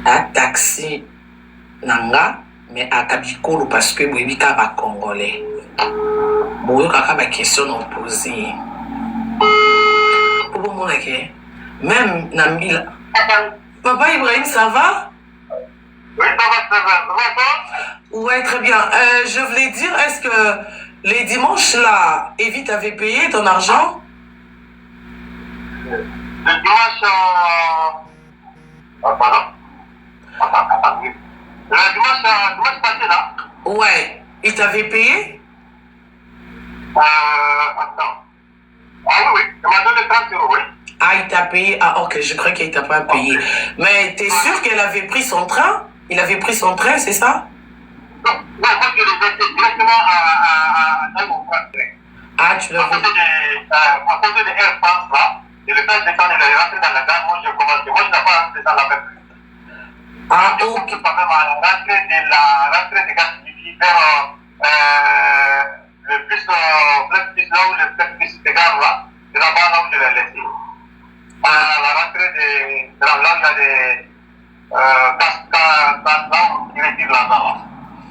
a taxi nanga mais akabikolo parce que boyebi ka bakongolais boyokaka baquestion na opose po bomonake même na mbila. Papa Ibrahim, ça va? Oui, ça va. Ouais, très bien. Je voulais dire, est-ce que les dimanches là, Evie t'avait payé ton argent? Le dimanche... pardon. Le dimanche passé là? Ouais. Il t'avait payé? Attends. Ah oui, il m'a donné 30 €, oui. Ah, il t'a payé. Ah, ok, je crois qu'il t'a pas payé. Mais t'es sûr qu'elle avait pris son train? Il avait pris son train, c'est ça? Non, moi je l'ai versé directement à mon frère. Ah, tu l'as vu? À côté de Air France là, et le temps de temps, il est rentré dans la gare, moi je commençais. Moi je n'ai pas rentré dans la même. Ah, ok. Je suis quand même à la rentrée de gare vers le bus là où le bus de gare là, c'est là-bas là où je l'ai laissé. À la rentrée de là où il y a des là où il retire l'argent.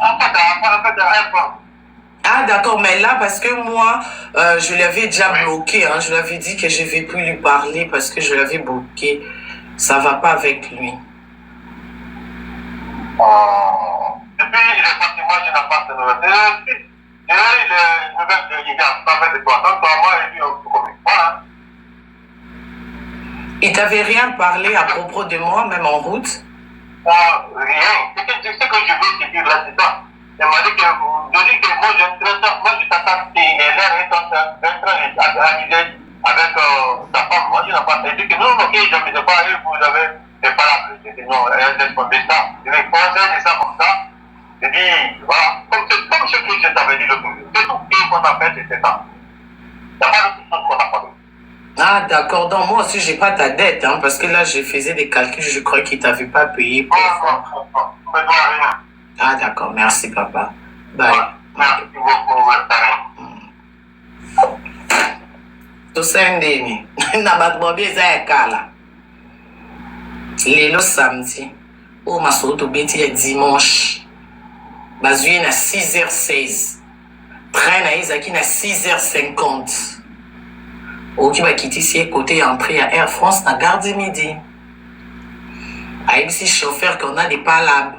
En fait, ah d'accord, mais là parce que moi je l'avais déjà bloqué, hein, je lui avais dit que je ne vais plus lui parler parce que je l'avais bloqué. Ça va pas avec lui. Depuis il est parti, moi je n'ai pas de nouvelles. Il est nouvelle de Giga, pas fait de toi. Donc moi et lui on se voilà. Il t'avait rien parlé à propos de moi, même en route? Rien. Ce que je veux te dire là, c'est ça. Il m'a dit que moi je t'attends et l'air est en train d'arriver avec ta femme. Moi je n'ai pas. Il dit que non, ok, je ne sais pas, vous avez des paroles. Je dis non, elle pour ça. Je vais conseiller ça comme ça. Je dis, voilà, comme ce que je t'avais dit le tout. C'est tout ce qu'on a fait, c'était ça. Il n'y a pas d'autre chose qu'on a pas fait. Ah d'accord, donc moi aussi j'ai pas ta dette, hein, parce que là je faisais des calculs, je crois qu'il t'avait pas payé pour ça. Rien. Ah d'accord, merci papa. Bye. Merci beaucoup, tosendeni na bato bobi eza ya kala lelo samedi oyo masolo tobeti ya dimanche bazwi na 6h16 train na ye ezalaki na 6h50 oki bakitisi ye kote ya entrée ya Air France na gare du Midi ayebisi chauffeur qu'on a des palabres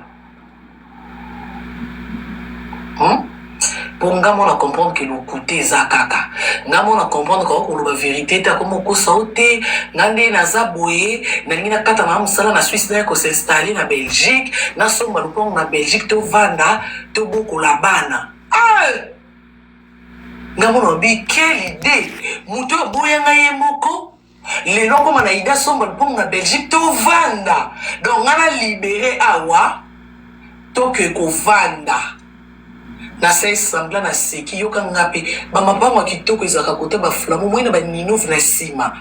Pour nga mona comprendre que le côté za kaka nga mona comprendre que la vérité ta comme ko sauté ngande na zaboye na ngina kata na musala na Suisse na ko s'installer na Belgique na somba lupong na Belgique to vanda to boko la bana nga mona bi quelle idée muto boya nga yemoko les longs comme na ida somba lupong na Belgique to vanda donc nga na libérer awa to que ko vanda na sai sambla na seki yoka ngape ba mapango kitoko ezaka kota ba flamme moina ba ninov na sima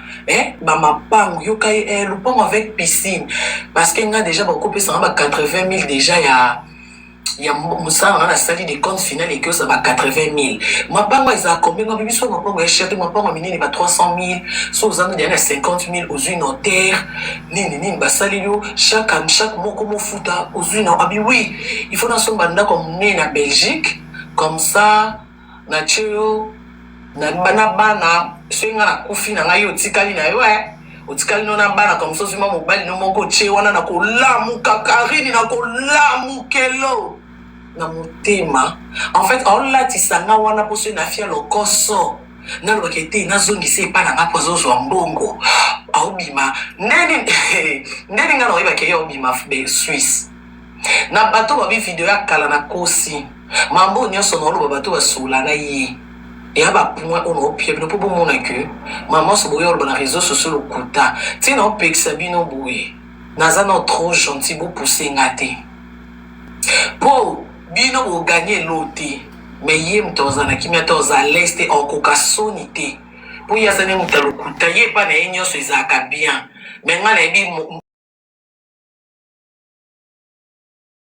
ba mapango yoka lupango avec piscine parce que nga déjà ba kopesa ba 80,000 déjà ya musala na sali de compte final et que ça va 80,000 mapango ezaka combien nga biso mapango ya cher mapango minini ba 300,000 so uzanga déjà 50,000 aux une notaire nini ba sali yo chaque moko mo futa aux une abi oui il faut na somba ndako mné na Belgique comme ça na chio na bana swinga na kufi na ngayo tikali na yo otikali no na bana comme ça sima mobali no moko che wana na kolamu kakarini na kolamu kelo na mutema en fait on la tisanga wana poso na fia lokoso na lokete na zongi se pa na ngapo zo mbongo aubima ndeni nga no iba ke yo bima be Suisse na bato ba bi video ya kala na kosi mambo nyonso na oloba bato basula na ye et à bas point on a pied ne peut pas mon que maman se brouille dans les réseaux sociaux le kuta tu n'as pas que ça bino boué naza non trop gentil pour pousser ngate pour bino au gagner l'autre mais yem tozana qui met toza l'est en kokasonité pour y a ça ne mutalo kuta yé pas na enyo se zaka bien mais ngana bi